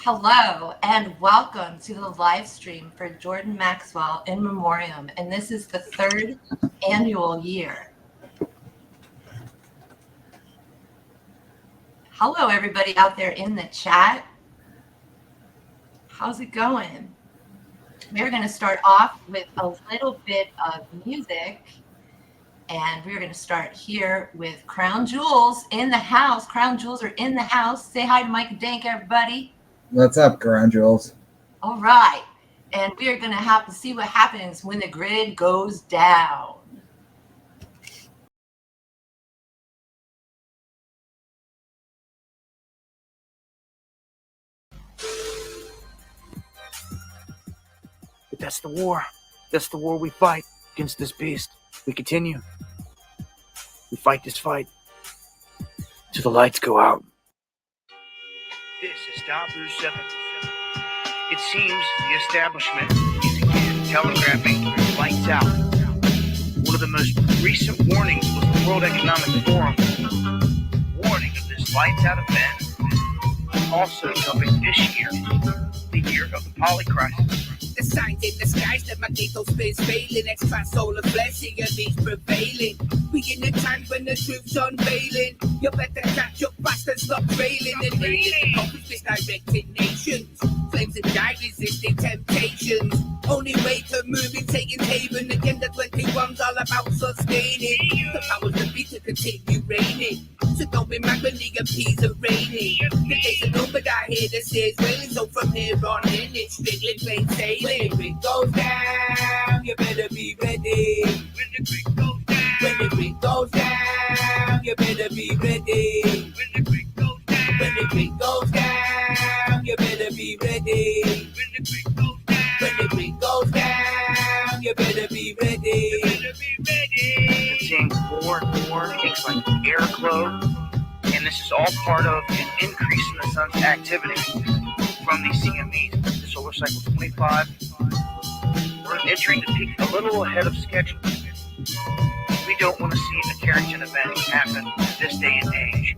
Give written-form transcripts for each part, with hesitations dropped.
Hello and welcome to the live stream for Jordan Maxwell in memoriam, and this is the third annual year. Hello everybody out there in the chat. How's it going? We're going to start off with a little bit of music, and we're going to start here with Crown Jewels in the house. Crown Jewels are in the house. Say hi to Mike and Dank, everybody. What's up, Crown Jewels? All right. And we are going to have to see what happens when the grid goes down. But that's the war. That's the war we fight against this beast. We continue. We fight this fight till the lights go out. This is Taboo 7. It seems the establishment is telegraphing lights out. One of the most recent warnings was the World Economic Forum warning of this lights out event, also coming this year, the year of the poly crisis. The signs in the skies that magnetosphere's failing, extrasolar flesh, enemies prevailing. We in a time when the truth's unveiling. You better catch up fast and stop trailing. And alien conflicts misdirecting nations. Flames and die resisting temptations. Only way to moving, taking haven. Agenda 21's all about sustaining. The powers that be to continue reigning. So don't be mad when League of Peas are raining. The days are numbered, I hear the seas wailing. So from here on in, it's strictly plain sailing. When the grid goes down, you better be ready. When the grid goes down, When the grid goes down, you better be ready. when the grid goes down, When the grid goes down, you better be ready. when the grid goes down, When the grid goes down, you better be ready. better be ready. We're seeing more and more things like air glow, and this is all part of an increase in the sun's activity from these CMEs. The solar cycle 25. We're entering the peak a little ahead of schedule. We don't want to see a Carrington event happen this day and age.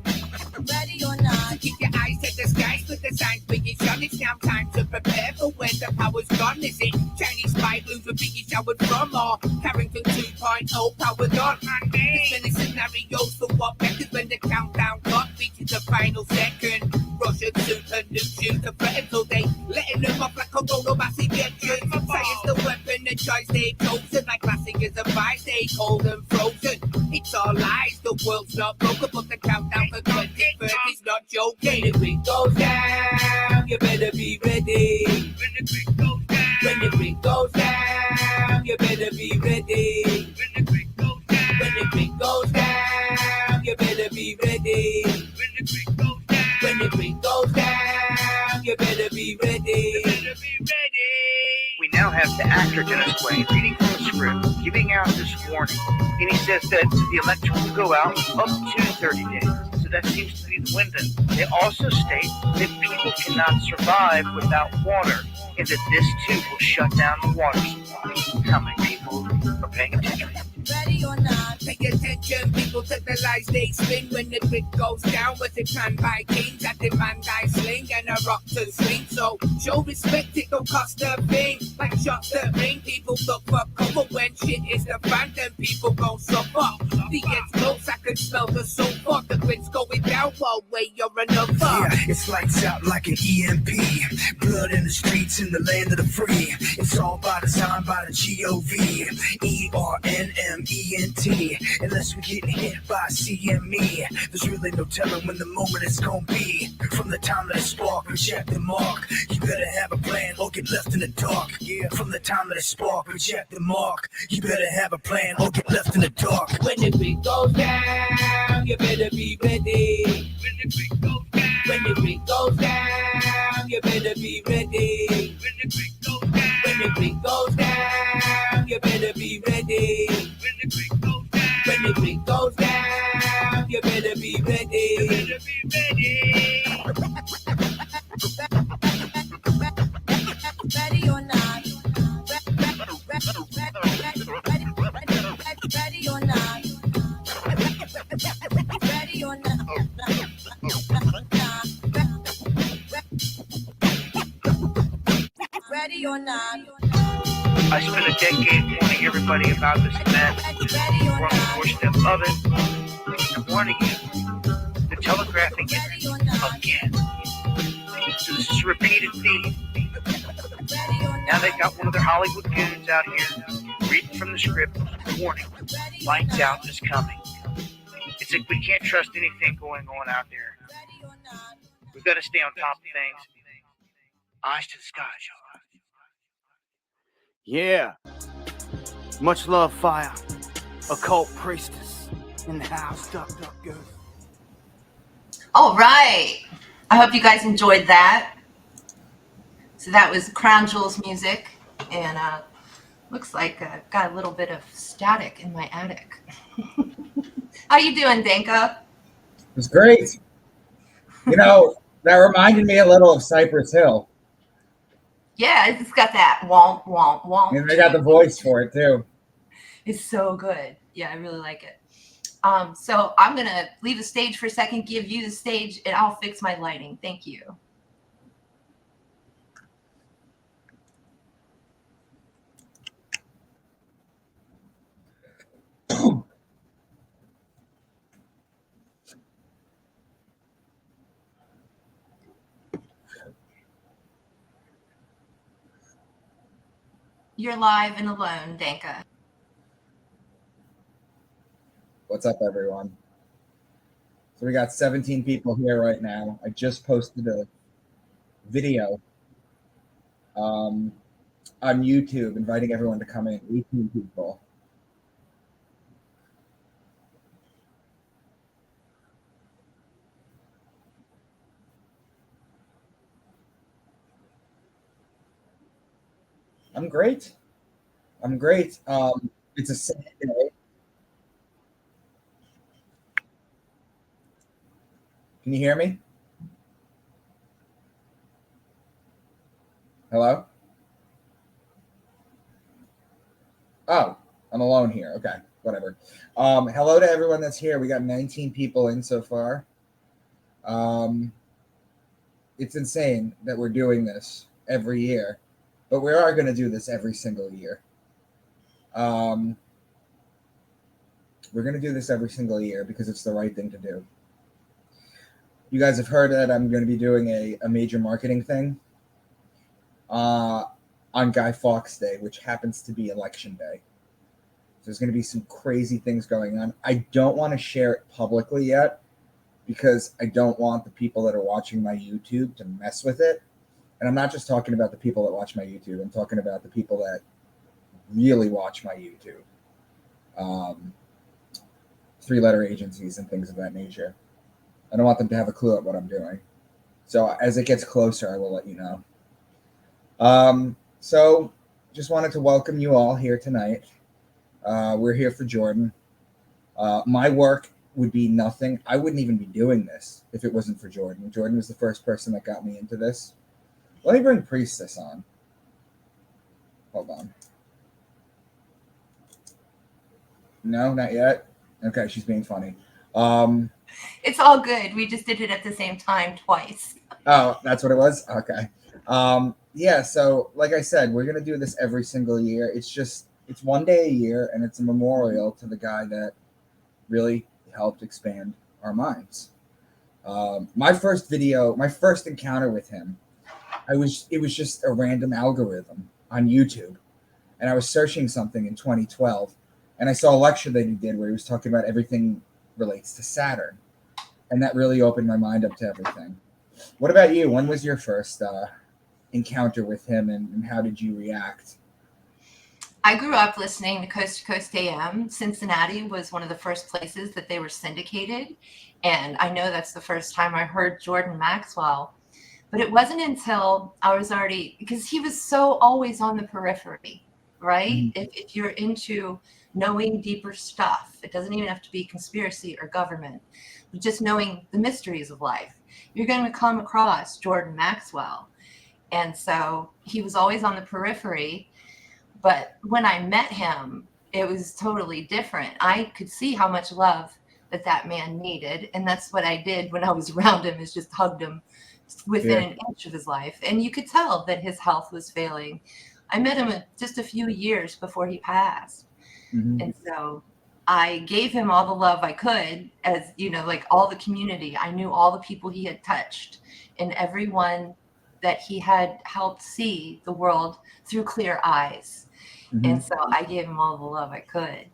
Ready or not, keep your eyes to the skies with the signs being shown. It's now time to prepare for when the power's gone. Is it Chinese spy blues we're being showered from, or Carrington 2.0 powered on? There's many scenarios for what beckons when the countdown clock reaches the final second. Russian super nuke shoot to threaten, so they letting them off like a mass ejection. Science the weapon, the choice they've chosen. Like classic is a vice, they cold and frozen. It's all lies, the world's not broken, but the countdown for 2030's not joking. When the grid goes down, you better be ready. When the grid goes down, When the grid goes down, you better be ready. when the grid goes down, When the grid goes down, you better be ready. when the grid goes down, When the grid goes down, you better be ready. better be ready. We now have the actor Dennis Quaid reading from the script, giving out this warning. And he says that the election will go out up to 30 days. So that seems to be the window. They also state that people cannot survive without water, and that this too will shut down the water supply. How many people are paying attention? Ready or not, pay attention, people to the lies they spin. When the grid goes down, was it planned by kings that demand I sling and a rock to swing? So show respect, it don't cost a thing. Like shots that ring, people look for cover when shit is the fan, then people gon' suffer. The end's close, I can smell the sulfur. The grid's going down, one way or another. Yeah, it's lights out like an EMP. Blood in the streets in the land of the free. It's all by design by the GOV. ERNMENT. Unless we're getting hit by CME, there's really no telling when the moment it's gonna be. From the time that it spark, reject the mark. You better have a plan or get left in the dark. Yeah, from the time that it spark, reject the mark. You better have a plan or get left in the dark. When the grid goes down, you better be ready. When the grid goes down, When the grid goes down, you better be ready. when the grid goes down, When the grid goes down, you better be ready. when the grid goes down, When the grid goes down, you better be ready. better be ready. Ready or not. Ready or not. Ready or not. I spent a decade warning everybody about this event. We're on the doorstep of it. I'm warning you. They're telegraphing it again. So this is a repeated theme. Now they've got one of their Hollywood goons out here reading from the script. Warning, lights out is coming. It's like we can't trust anything going on out there. We've got to stay on top of things. Eyes to the sky, y'all. Yeah. Much love, fire. Occult priestess in the house. Duck, goose. All right. I hope you guys enjoyed that. So that was Crown Jewels music, and looks like I've got a little bit of static in my attic. How you doing, Danka? It was great. You know, that reminded me a little of Cypress Hill. Yeah, it's got that womp, womp, womp. And they got the voice for it, too. It's so good. Yeah, I really like it. So I'm going to leave the stage for a second, give you the stage, and I'll fix my lighting. Thank you. You're live and alone, Danka. What's up, everyone? So we got 17 people here right now. I just posted a video on YouTube inviting everyone to come in. 18 people. I'm great. It's a sad day. Can you hear me? Hello? Oh, I'm alone here. Okay, whatever. Hello to everyone that's here. We got 19 people in so far. It's insane that we're doing this every year, but we are going to do this every single year. We're going to do this every single year because it's the right thing to do. You guys have heard that I'm going to be doing a major marketing thing on Guy Fawkes Day, which happens to be Election Day. So there's going to be some crazy things going on. I don't want to share it publicly yet because I don't want the people that are watching my YouTube to mess with it. And I'm not just talking about the people that watch my YouTube. I'm talking about the people that really watch my YouTube. 3-letter agencies and things of that nature. I don't want them to have a clue at what I'm doing. So as it gets closer, I will let you know. So just wanted to welcome you all here tonight. We're here for Jordan. My work would be nothing. I wouldn't even be doing this if it wasn't for Jordan. Jordan was the first person that got me into this. Let me bring Priestess on. Hold on. No, not yet. Okay, she's being funny. It's all good. We just did it at the same time twice. Oh, that's what it was? Okay. Yeah, so like I said, we're going to do this every single year. It's one day a year, and it's a memorial to the guy that really helped expand our minds. My first encounter with him, it was just a random algorithm on YouTube. And I was searching something in 2012, and I saw a lecture that he did where he was talking about everything relates to Saturn. And that really opened my mind up to everything. What about you? When was your first encounter with him, and how did you react? I grew up listening to Coast AM. Cincinnati was one of the first places that they were syndicated. And I know that's the first time I heard Jordan Maxwell. But it wasn't until I was already, because he was so always on the periphery, right? Mm-hmm. If you're into knowing deeper stuff, it doesn't even have to be conspiracy or government, but just knowing the mysteries of life, you're going to come across Jordan Maxwell. And so he was always on the periphery. But when I met him, it was totally different. I could see how much love that man needed. And that's what I did when I was around him, is just hugged him within an inch of his life. And you could tell that his health was failing. I met him just a few years before he passed. Mhm. And so I gave him all the love I could, as like all the community. I knew all the people he had touched and everyone that he had helped see the world through clear eyes. Mhm. And so I gave him all the love I could.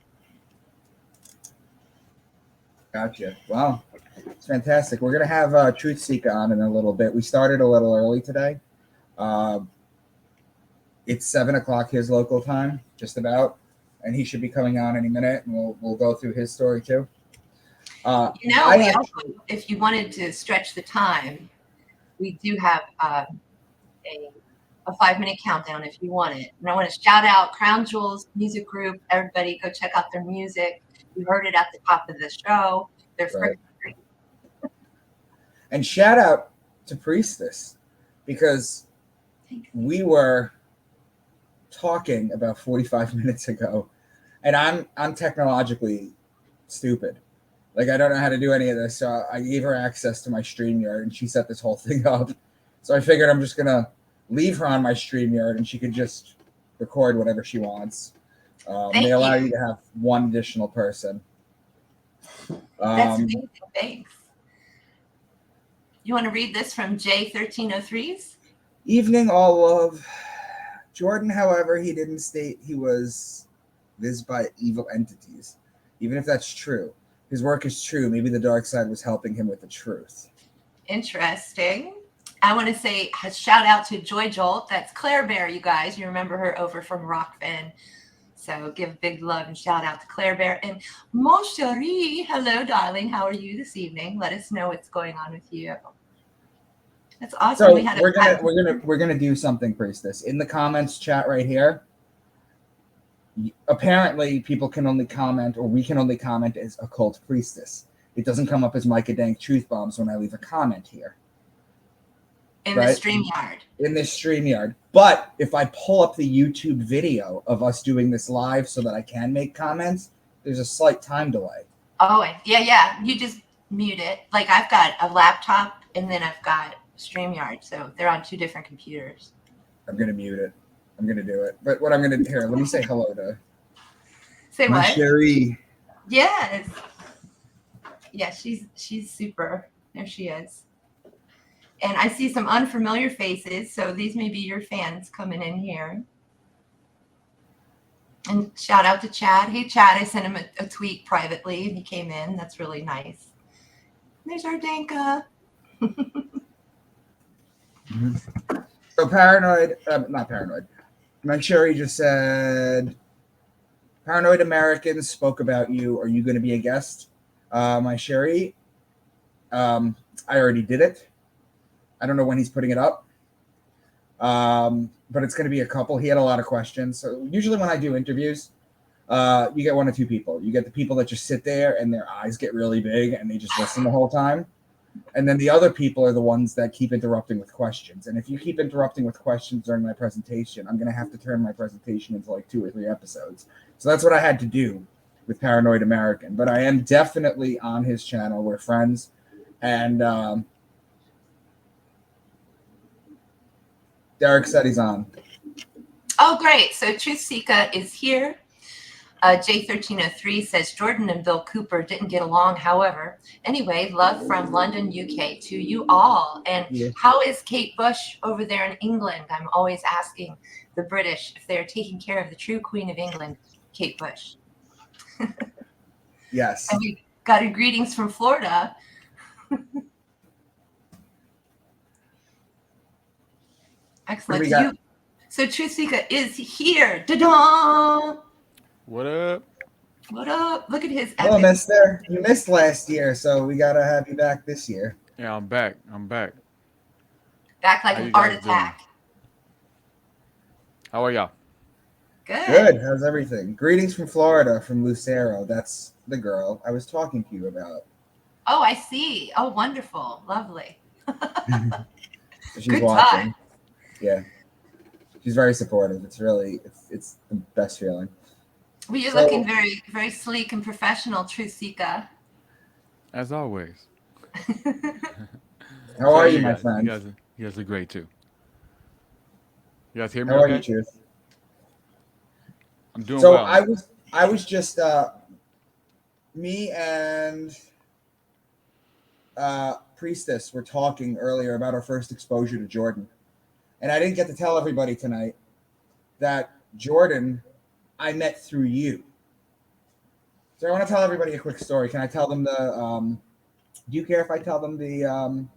Gotcha. Wow. It's fantastic. We're going to have Truth Seeker on in a little bit. We started a little early today. It's 7:00 his local time, just about. And he should be coming on any minute, and we'll go through his story too. We also, if you wanted to stretch the time, we do have a 5-minute countdown if you want it. And I want to shout out Crown Jewels Music Group. Everybody go check out their music. You heard it at the top of the show. They're Right. great. And shout out to Priestess, because we were talking about 45 minutes ago, and I'm technologically stupid. Like, I don't know how to do any of this, so I gave her access to my StreamYard, and she set this whole thing up. So I figured I'm just gonna leave her on my StreamYard, and she could just record whatever she wants. They allow you to have one additional person. That's amazing. Thanks. You want to read this from J1303's? Evening, all love. Jordan, however, he didn't state he was visited by evil entities. Even if that's true, his work is true. Maybe the dark side was helping him with the truth. Interesting. I want to say a shout out to Joy Jolt. That's Claire Bear, you guys. You remember her over from Rockfin. So give big love and shout out to Claire Bear. And Mon Chéri, hello, darling. How are you this evening? Let us know what's going on with you. That's awesome. So we're gonna do something, Priestess. In the comments chat right here. Apparently, people can only comment, or we can only comment as Occult Priestess. It doesn't come up as Micah Dank Truth Bombs when I leave a comment here. In the StreamYard. In this StreamYard. But if I pull up the YouTube video of us doing this live so that I can make comments, there's a slight time delay. Oh, yeah. You just mute it. Like, I've got a laptop and then I've got StreamYard. So they're on 2 different computers. I'm going to mute it. I'm going to do it. But what I'm going to do here, let me say hello to say my what? Sherry. Yes. Yeah, she's super. There she is. And I see some unfamiliar faces, so these may be your fans coming in here. And shout out to Chad. Hey, Chad, I sent him a tweet privately, and he came in. That's really nice. There's our Danka. Mm-hmm. So not paranoid. Manchuri just said, Paranoid Americans spoke about you. Are you going to be a guest? My Sherry, I already did it. I don't know when he's putting it up, but it's going to be a couple. He had a lot of questions. So usually when I do interviews, you get 1 or 2 people. You get the people that just sit there and their eyes get really big and they just listen the whole time. And then the other people are the ones that keep interrupting with questions. And if you keep interrupting with questions during my presentation, I'm going to have to turn my presentation into like 2 or 3 episodes. So that's what I had to do with Paranoid American. But I am definitely on his channel. We're friends. And Derek said he's on. Oh, great. So Truth Seeker is here. J1303 says Jordan and Bill Cooper didn't get along. However, anyway, love from London, UK to you all. And How is Kate Bush over there in England? I'm always asking the British if they're taking care of the true Queen of England, Kate Bush. Yes. And we got a greetings from Florida. Excellent. So Truth Seeker is here. Da-da! What up? What up? Look at his. Hello, mister. You missed last year, so we got to have you back this year. Yeah, I'm back. Back like an art attack. How are y'all? Good. How's everything? Greetings from Florida, from Lucero. That's the girl I was talking to you about. Oh, I see. Oh, wonderful. Lovely. She's Good watching. Time. Yeah. She's very supportive. It's really, it's the best feeling. Well, you're looking very, very sleek and professional, Truth Seeker. As always. How are you, my guys? friend? You guys are great too. You guys hear me How are you, okay? Truth? I'm doing So well. I was just me and Priestess were talking earlier about our first exposure to Jordan, and I didn't get to tell everybody tonight that Jordan I met through you. So I want to tell everybody a quick story. Can I tell them the? Do you care if I tell them the?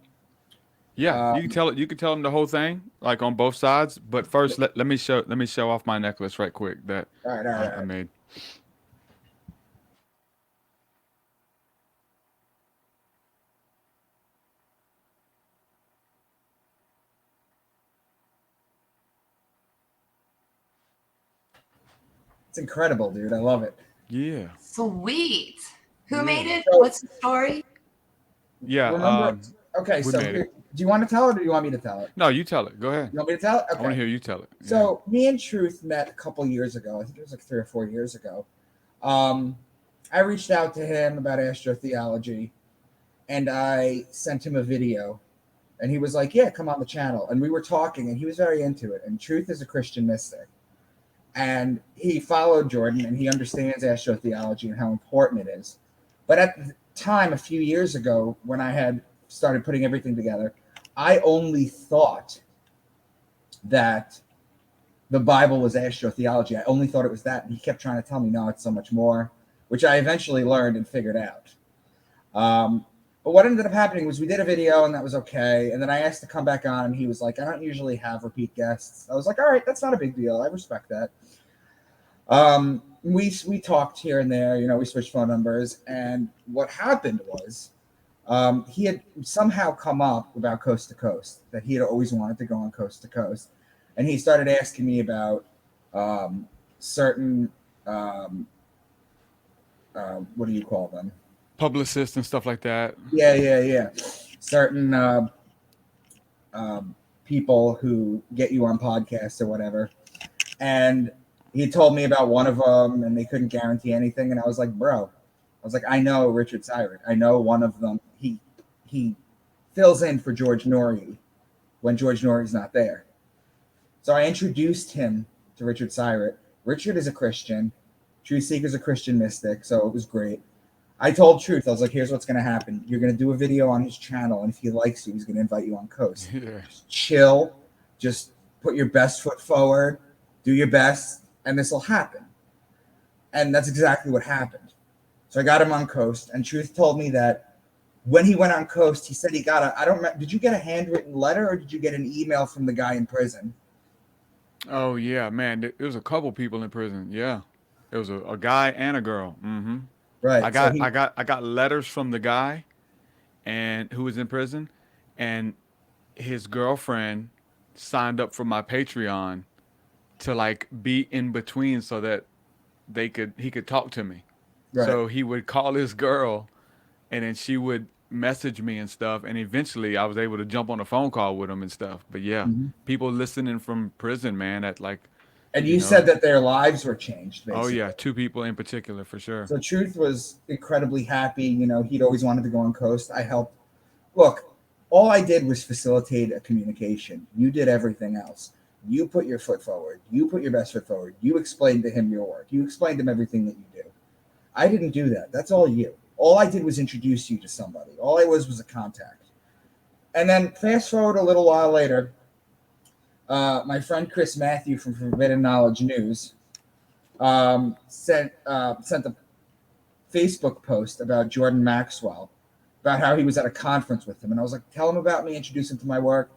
Yeah, Uh, you can tell it. You can tell them the whole thing, like on both sides. But first, let me show off my necklace right quick that all right, all right, all I right. made. It's incredible, dude. I love it. Yeah, Sweet. Who yeah, made it? So What's the story? yeah. remember, okay. We So made here, it. do you want to tell it, or do you want me to tell it? No, you tell it. Go ahead. You want me to tell it? I want Okay. to hear you tell it. Yeah. So me and Truth met a couple years ago. I think it was like 3 or 4 years ago. Um, I reached out to him about Astro-theology, and I sent him a video, and he was like, "Yeah, come on the channel." And we were talking, and he was very into it. And Truth is a Christian mystic, and he followed Jordan, and he understands Astro-theology and how important it is. But at the time, a few years ago, when I had started putting everything together, I only thought that the Bible was Astro-theology. I only thought it was that. And he kept trying to tell me, no, it's so much more, which I eventually learned and figured out. But what ended up happening was we did a video and that was okay. And then I asked to come back on and he was like, I don't usually have repeat guests. I was like, all right, that's not a big deal. I respect that. We talked here and there, we switched phone numbers. And what happened was he had somehow come up about Coast to Coast, that he had always wanted to go on Coast to Coast. And he started asking me about certain, what do you call them? Publicists and stuff like that. Yeah. Certain people who get you on podcasts or whatever. And he told me about one of them, and they couldn't guarantee anything. And I was like, I know Richard Syrett. I know one of them. He fills in for George Norrie when George Norrie's not there. So I introduced him to Richard Syrett. Richard is a Christian. Truth Seeker's a Christian mystic, so it was great. I told Truth, I was like, here's what's going to happen. You're going to do a video on his channel, and if he likes you, he's going to invite you on Coast. Yeah. Just chill. Just put your best foot forward. Do your best, and this will happen. And that's exactly what happened. So I got him on Coast, and Truth told me that when he went on Coast, he said he got did you get a handwritten letter, or did you get an email from the guy in prison? Oh yeah, man. There was a couple people in prison. Yeah, there was a guy and a girl. Mm-hmm. Right. I got letters from the guy, and who was in prison, and his girlfriend signed up for my Patreon to like be in between so that he could talk to me. Right. So he would call his girl, and then she would message me and stuff. And eventually, I was able to jump on a phone call with him and stuff. But yeah, people listening from prison, man, at like. And you said that their lives were changed, basically. Oh yeah, two people in particular for sure. So Truth was incredibly happy. He'd always wanted to go on Coast. I helped. Look, all I did was facilitate a communication. You did everything else. You put your foot forward. You put your best foot forward. You explained to him your work. You explained to him everything that you do. I didn't do that. That's all you. All I did was introduce you to somebody. All I was a contact. And then fast forward a little while later, my friend Chris Matthew from Forbidden Knowledge News sent a Facebook post about Jordan Maxwell, about how he was at a conference with him. And I was like, tell him about me, introduce him to my work.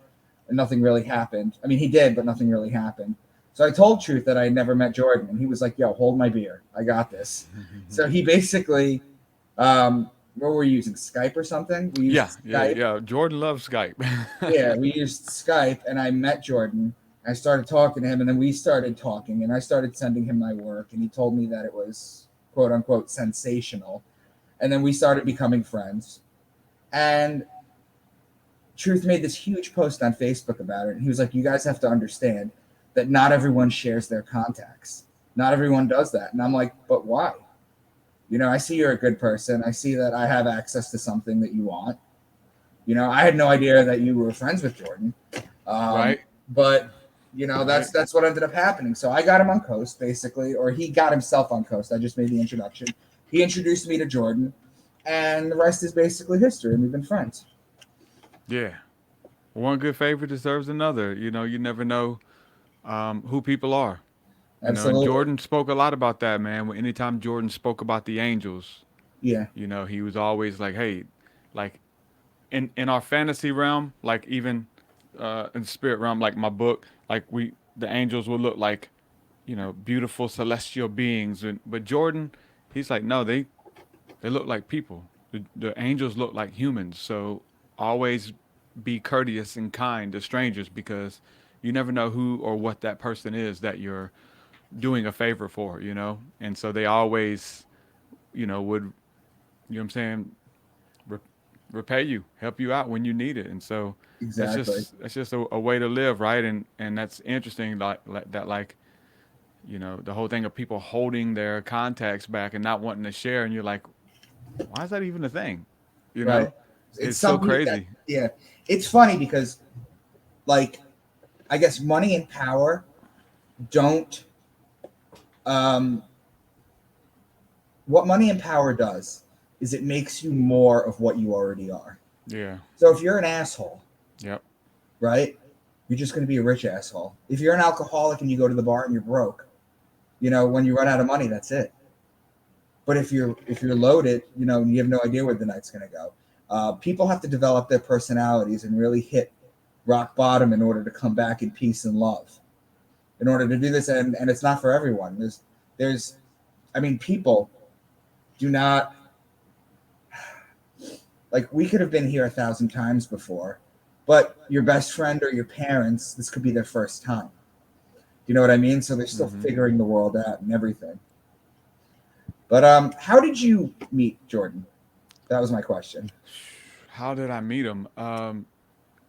And nothing really happened. I mean, he did, but nothing really happened. So I told Truth that I had never met Jordan. And he was like, yo, hold my beer. I got this. So he basically, what were we using? Skype or something? We used Skype. Yeah. Jordan loves Skype. Yeah, we used Skype, and I met Jordan. I started talking to him, and then we started talking, and I started sending him my work, and he told me that it was, quote unquote, sensational. And then we started becoming friends. And Truth made this huge post on Facebook about it, and he was like, you guys have to understand that not everyone shares their contacts. Not everyone does that. And I'm like, but why? You know, I see you're a good person. I see that I have access to something that you want. You know, I had no idea that you were friends with Jordan. Right. But you know, Right. that's what ended up happening. So I got him on Coast basically, or he got himself on Coast. I just made the introduction. He introduced me to Jordan, and the rest is basically history. And we've been friends. Yeah. One good favor deserves another. You know, you never know who people are. You know, and Absolutely. Jordan spoke a lot about that, man. Anytime Jordan spoke about the angels, Yeah. you know, he was always like, hey, like in our fantasy realm, like even in the spirit realm, like my book, like the angels will look like, you know, beautiful celestial beings. But Jordan, he's like, no, they look like people. The angels look like humans. So always be courteous and kind to strangers because you never know who or what that person is that you're doing a favor for, you know? And so they always, you know, would, you know what I'm saying, re- repay you, help you out when you need it. And so Exactly. that's just a way to live, right? And that's interesting, like that, like, you know, the whole thing of people holding their contacts back and not wanting to share. And you're like, why is that even a thing? You know, Right. It's it's so something that, crazy. yeah. It's funny because, like, I guess money and power don't. Um, what money and power does is it makes you more of what you already are. Yeah. So if you're an asshole, Yep. right, you're just going to be a rich asshole. If you're an alcoholic and you go to the bar and you're broke, you know, when you run out of money, that's it. But if you're loaded, you know, you have no idea where the night's going to go. People have to develop their personalities and really hit rock bottom in order to come back in peace and love. In order to do this, and it's not for everyone. There's, I mean, people do not like. We could have been here 1,000 times before, but your best friend or your parents, this could be their first time. You know what I mean? So they're still Hmm. figuring the world out and everything. But how did you meet Jordan? That was my question. How did I meet him?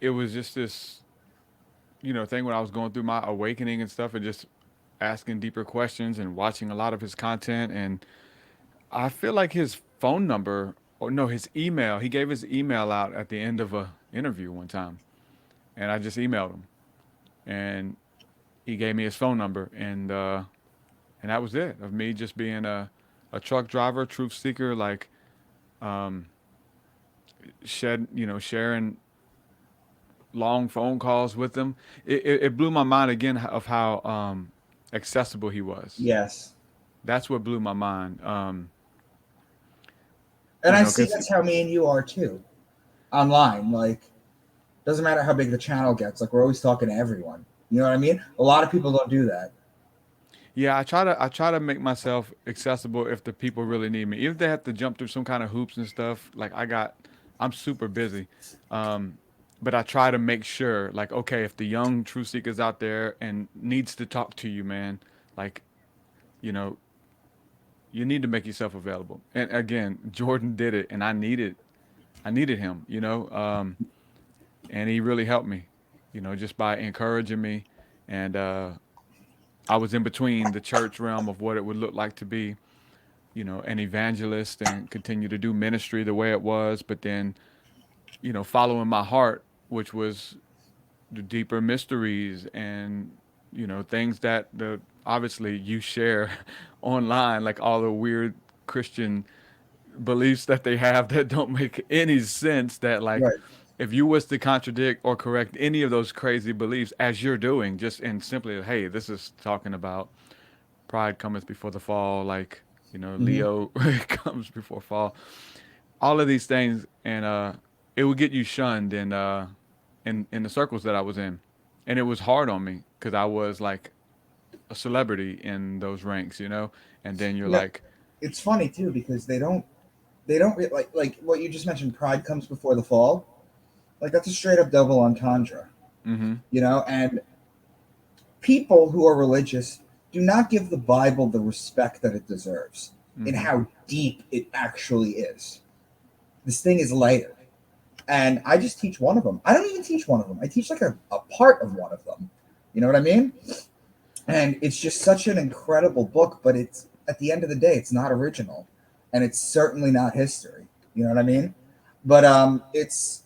It was just this, you know, thing when I was going through my awakening and stuff, and just asking deeper questions and watching a lot of his content. And I feel like his phone number, or no, his email. He gave his email out at the end of a interview one time, and I just emailed him, and he gave me his phone number, and that was it. Of me just being a truck driver, truth seeker, like um, sharing long phone calls with him. It blew my mind again of how accessible he was. Yes. That's what blew my mind. And You I know, see because that's how me and you are too. Online. Like, doesn't matter how big the channel gets, like we're always talking to everyone. You know what I mean? A lot of people don't do that. yeah, I try to make myself accessible if the people really need me. Even if they have to jump through some kind of hoops and stuff, like I'm super busy. Um, but I try to make sure, like, okay, if the young truth seekers out there and needs to talk to you, man, like, you know, you need to make yourself available. And again, Jordan did it, and I needed him, you know, and he really helped me, you know, just by encouraging me. And I was in between the church realm of what it would look like to be, you know, an evangelist and continue to do ministry the way it was, but then, you know, following my heart, which was the deeper mysteries and, you know, things that the obviously you share online, like all the weird Christian beliefs that they have that don't make any sense, that like Right. if you was to contradict or correct any of those crazy beliefs as you're doing, just in simply, hey, this is talking about pride cometh before the fall, like, you know, Hmm. Leo comes before fall, all of these things. And it would get you shunned in the circles that I was in. And it was hard on me because I was like a celebrity in those ranks, you know. And then you're You know, like, it's funny too because they don't like what you just mentioned. Pride comes before the fall. Like that's a straight up double entendre. mm-hmm, You know, and people who are religious do not give the Bible the respect that it deserves in mm-hmm, how deep it actually is. This thing is layered. And I just teach one of them. I don't even teach one of them. I teach like a part of one of them. You know what I mean? And it's just such an incredible book, but it's at the end of the day, it's not original. and it's certainly not history. You know what I mean? But it's,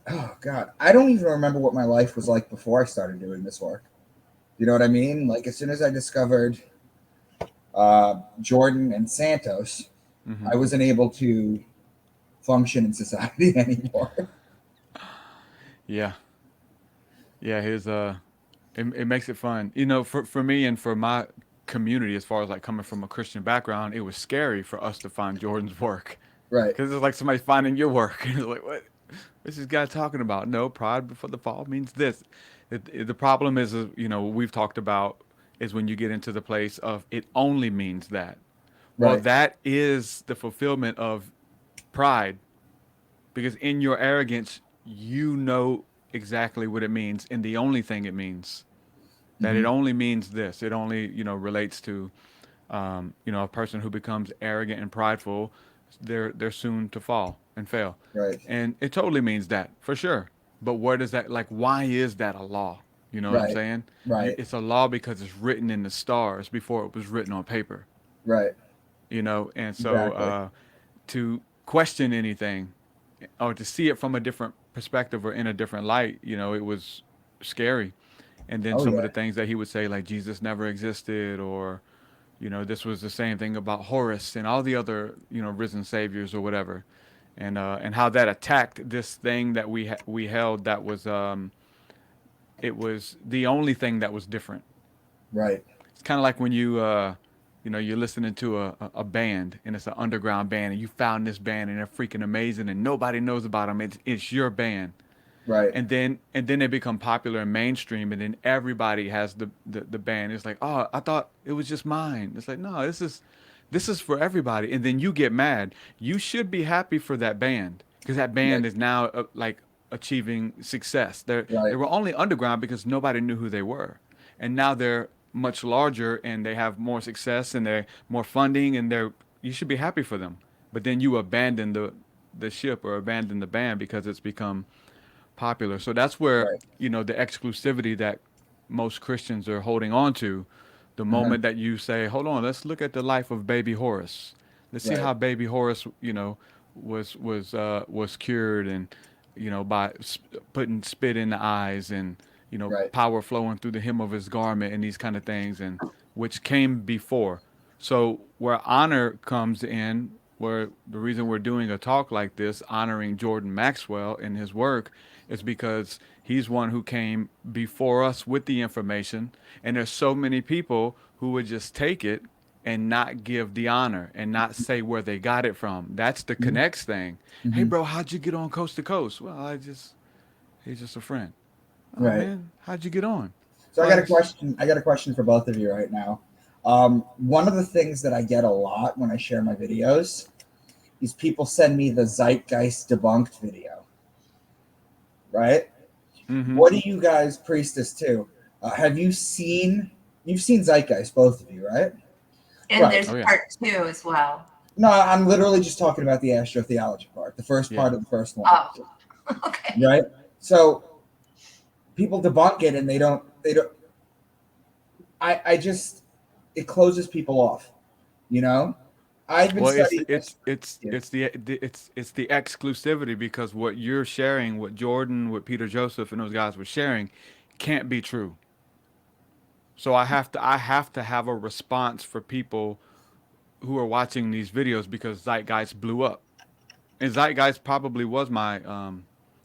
oh god, I don't even remember what my life was like before I started doing this work. You know what I mean? Like as soon as I discovered Jordan and Santos, I wasn't able to function in society anymore. Yeah. Yeah, his it makes it fun. You know, for me and for my community, as far as like coming from a Christian background, it was scary for us to find Jordan's work Right. because it's like somebody finding your work and it's like, what? What's this guy talking about? No, pride before the fall means this. The problem is, you know, we've talked about is when you get into the place of it only means that. Well, Right. that is the fulfillment of pride because in your arrogance, you know exactly what it means and the only thing it means. That it Hmm. only means this. It only, you know, relates to, you know, a person who becomes arrogant and prideful. They're soon to fall and fail, Right. and it totally means that for sure. But where does that like? Why is that a law? You know what I'm Right. saying? Right. It's a law because it's written in the stars before it was written on paper. Right. You know, and so Exactly. to question anything or to see it from a different perspective or in a different light, you know, it was scary. And then Oh some of yeah. the things that he would say, like Jesus never existed, or you know, this was the same thing about Horus and all the other, you know, risen saviors or whatever, and how that attacked this thing that we held that was it was the only thing that was different. Right. It's kind of like when you know, you're listening to a band and it's an underground band and you found this band and they're freaking amazing and nobody knows about them. It's your band, Right. and then they become popular and mainstream, and then everybody has the band. It's like, oh, I thought it was just mine. It's like, no, this is for everybody. And then you get mad. You should be happy for that band because that Right. band is now like achieving success. They Right. were only underground because nobody knew who they were, and now they're much larger and they have more success and they're more funding and they're you should be happy for them. But then you abandon the ship or abandon the band because it's become popular. So that's where, Right. you know, the exclusivity that most Christians are holding on to. The Uh-huh. moment that you say, "Hold on, let's look at the life of baby Horace. Let's see Right. how baby Horace, you know, was cured and, you know, by putting spit in the eyes and, you know, Right. power flowing through the hem of his garment and these kind of things and which came before." So where honor comes in, where the reason we're doing a talk like this, honoring Jordan Maxwell and his work, is because he's one who came before us with the information, and there's so many people who would just take it and not give the honor and not say where they got it from. That's the Hmm. connects thing. Hey, Hmm. bro, how'd you get on Coast to Coast? Well, he's just a friend. Oh Right. man, how'd you get on? So I Well, got a question. I got a question for both of you right now. One of the things that I get a lot when I share my videos is people send me the Zeitgeist debunked video. Right? mm-hmm. What do you guys, Priestess too? Have you seen? You've seen Zeitgeist, both of you, right? And Right. there's Oh yeah, part two as well. No, I'm literally just talking about the astro-theology part, the first yeah. part of the first one, Oh, okay. right? So people debunk it, and they don't. I just it closes people off, you know. I've been Well, it's studying the, this. Yeah. it's the exclusivity because what you're sharing, what Jordan, what Peter Joseph, and those guys were sharing, can't be true. So I have to have a response for people who are watching these videos because Zeitgeist blew up, and Zeitgeist probably was my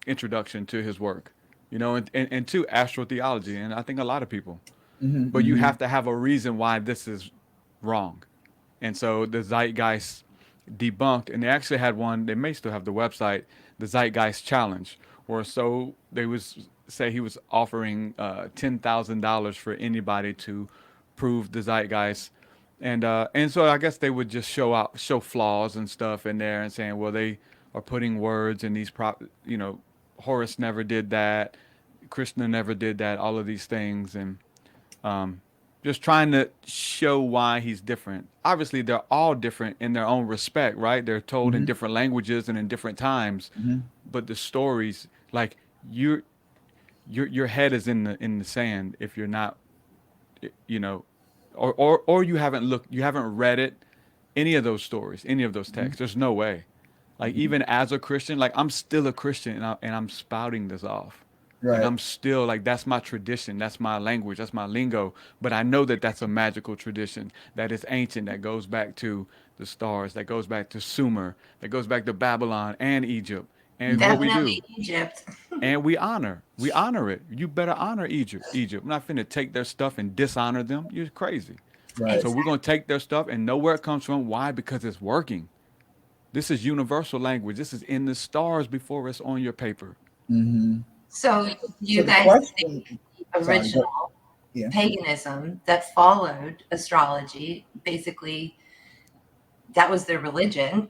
introduction to his work, you know, and to astro-theology, and I think a lot of people. Hmm. But you Hmm. have to have a reason why this is wrong. And so the Zeitgeist debunked, and they actually had one. They may still have the website, the Zeitgeist Challenge, where so they was say he was offering $10,000 for anybody to prove the Zeitgeist, and so I guess they would just show flaws and stuff in there and saying, well, they are putting words in these you know, Horace never did that, Krishna never did that, all of these things, and um, just trying to show why he's different. Obviously, they're all different in their own respect, right? They're told in Hmm. different languages and in different times, Hmm. but the stories, like your head is in the sand if you're not, you know, or you haven't looked, you haven't read it, any of those stories, any of those texts. There's no way. Like even as a Christian, like I'm still a Christian, and I'm spouting this off. Like Right. I'm still like that's my tradition, that's my language, that's my lingo. But I know that that's a magical tradition that is ancient, that goes back to the stars, that goes back to Sumer, that goes back to Babylon and Egypt. And what we do, Definitely Egypt. and we honor it. You better honor Egypt. I'm not finna take their stuff and dishonor them. You're crazy. Right. So we're gonna take their stuff and know where it comes from. Why? Because it's working. This is universal language. This is in the stars before it's on your paper. Mm-hmm. So So you the guys question, think the sorry, original yeah. paganism that followed astrology, basically that was their religion,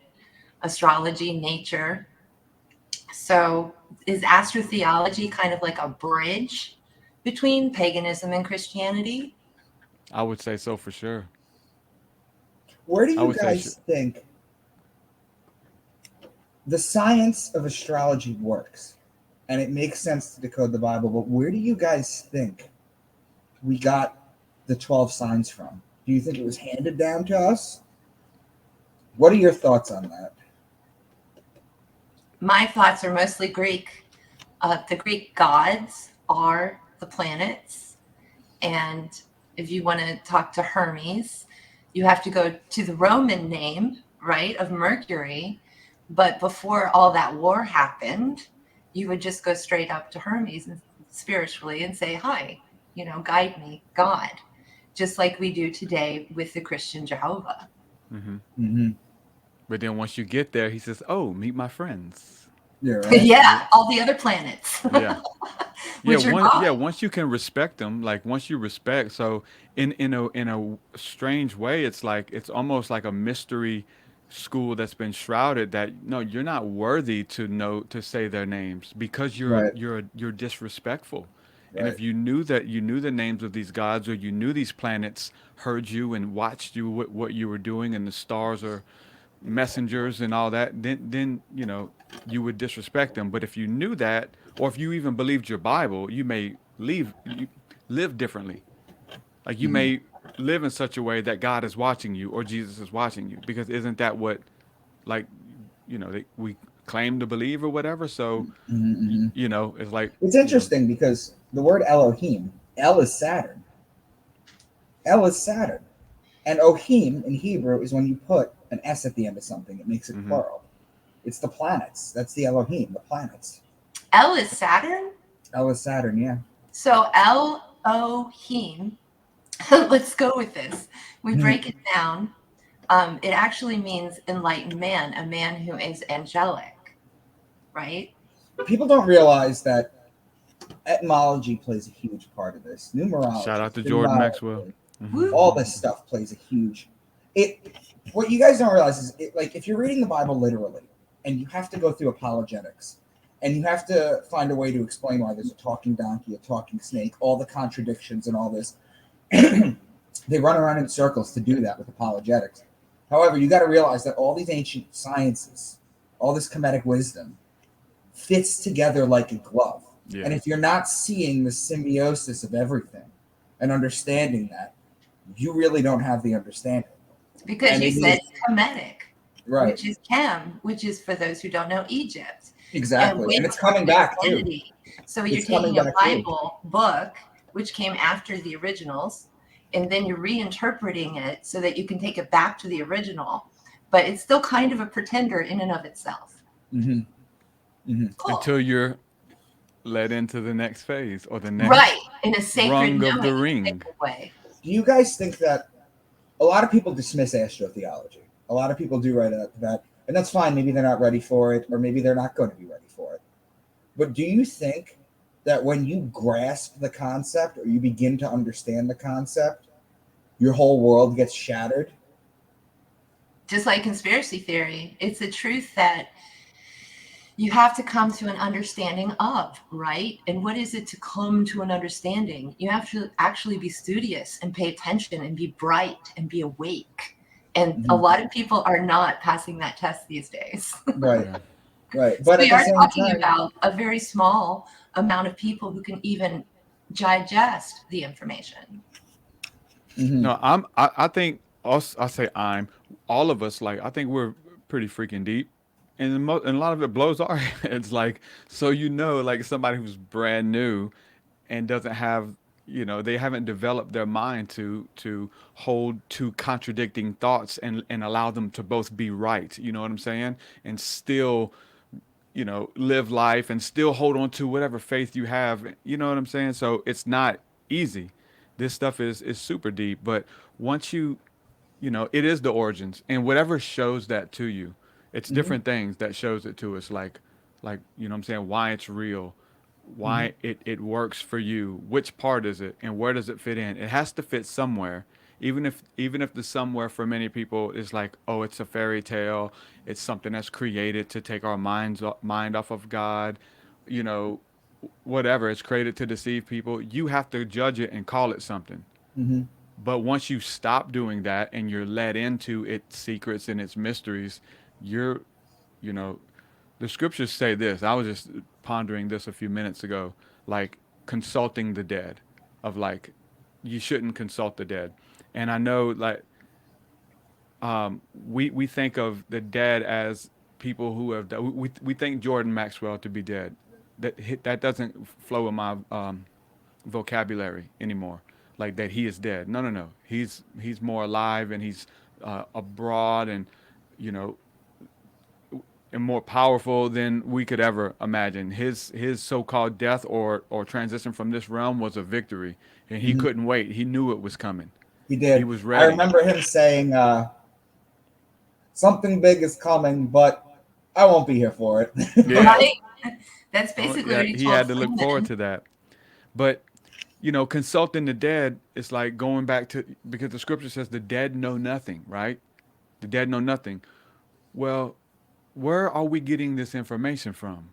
astrology, nature. So is astro-theology kind of like a bridge between paganism and Christianity? I would say so for sure. Where do I you would say sure. guys think the science of astrology works? And it makes sense to decode the Bible, but where do you guys think we got the 12 signs from? Do you think it was handed down to us? What are your thoughts on that? My thoughts are mostly Greek. The Greek gods are the planets. And if you want to talk to Hermes, you have to go to the Roman name, right, of Mercury. But before all that war happened, you would just go straight up to Hermes and spiritually and say, hi, guide me, God, just like we do today with the Christian Jehovah. Hmm. Mm-hmm. But then once you get there, he says, "Oh, meet my friends." You're right. Yeah, all the other planets. Yeah. Yeah, Which are God. once you can respect them, like once you respect, so in a strange way, it's like it's almost like a mystery school that's been shrouded that no, you're not worthy to know to say their names because Right. you're disrespectful. And Right. if you knew that you knew the names of these gods or you knew these planets heard you and watched you what you were doing and the stars are messengers and all that, then you would disrespect them. But if you knew that, or if you even believed your Bible, you may live differently. Like you Mm-hmm. may live in such a way that God is watching you or Jesus is watching you. Because isn't that what, like, we claim to believe or whatever? So, Mm-hmm. it's like, It's interesting because the word Elohim, El is Saturn. El is Saturn. And Ohim in Hebrew is when you put an S at the end of something, it makes it Mhm. plural. It's the planets. That's the Elohim, the planets. El is Saturn. El is Saturn, yeah. So Elohim, let's go with this. We break it down. It actually means enlightened man, a man who is angelic, right? People don't realize that etymology plays a huge part of this. Numerology, shout out to Jordan Maxwell. symbology, all this stuff plays a huge. What you guys don't realize is, like, if you're reading the Bible literally, and you have to go through apologetics, and you have to find a way to explain why there's a talking donkey, a talking snake, all the contradictions and all this. They run around in circles to do that with apologetics. However, you got to realize that all these ancient sciences, all this Kemetic wisdom, fits together like a glove. Yeah. And if you're not seeing the symbiosis of everything and understanding that, you really don't have the understanding. Because And you it said is- Kemetic, Right. which is Chem, which is for those who don't know Egypt. Exactly. And with it's coming back too. identity. So you're It's coming taking a back, too. Bible book, which came after the originals, and then you're reinterpreting it so that you can take it back to the original. But it's still kind of a pretender in and of itself. Mm-hmm. Mm-hmm. Cool. Until you're led into the next phase or the next Right, in a sacred rung of the knowing ring. sacred way. Do you guys think that a lot of people dismiss astro-theology? A lot of people do right after that, and that's fine. Maybe they're not ready for it, or maybe they're not going to be ready for it. But do you think that when you grasp the concept or you begin to understand the concept, your whole world gets shattered? Just like conspiracy theory, it's a truth that you have to come to an understanding of, right? And what is it to come to an understanding? You have to actually be studious and pay attention and be bright and be awake. And a lot of people are not passing that test these days. Right. Yeah. Right. So But we at are the same talking time, about a very small amount of people who can even digest the information. Mhm. No, I think us. I say I'm. All of us. Like I think we're pretty freaking deep, and and a lot of it blows our heads. Like so, like somebody who's brand new, and doesn't have, they haven't developed their mind to hold two contradicting thoughts and allow them to both be right. You know what I'm saying? And still, live life and still hold on to whatever faith you have. You know what I'm saying? So it's not easy. This stuff is super deep, but once it is the origins and whatever shows that to you. It's Mhm. different things that shows it to us, like what I'm saying, why it's real, Mhm. why it works for you, which part is it, and where does it fit in. It has to fit somewhere, even if the somewhere for many people is like, oh, it's a fairy tale, it's something that's created to take our mind off of God, you know whatever, it's created to deceive people. You have to judge it and call it something. Mhm. But once you stop doing that and you're led into its secrets and its mysteries, you're, you know, the scriptures say this. I was just pondering this a few minutes ago, like consulting the dead, of like, you shouldn't consult the dead. And I know, like, we think of the dead as people who have we think Jordan Maxwell to be dead. That doesn't flow in my vocabulary anymore. Like that he is dead. No, no, no. He's more alive, and he's abroad, and you know and more powerful than we could ever imagine. His so-called death or transition from this realm was a victory, and he Mhm. couldn't wait. He knew it was coming. He He did. was I ready. remember him saying, "Something big is coming, but I won't be here for it." Yeah. Right? That's Oh, basically yeah. what he He told had to look forward Freeman. to that. But consulting the dead is like going back to, because the scripture says the dead know nothing, right? The dead know nothing. Well, where are we getting this information from?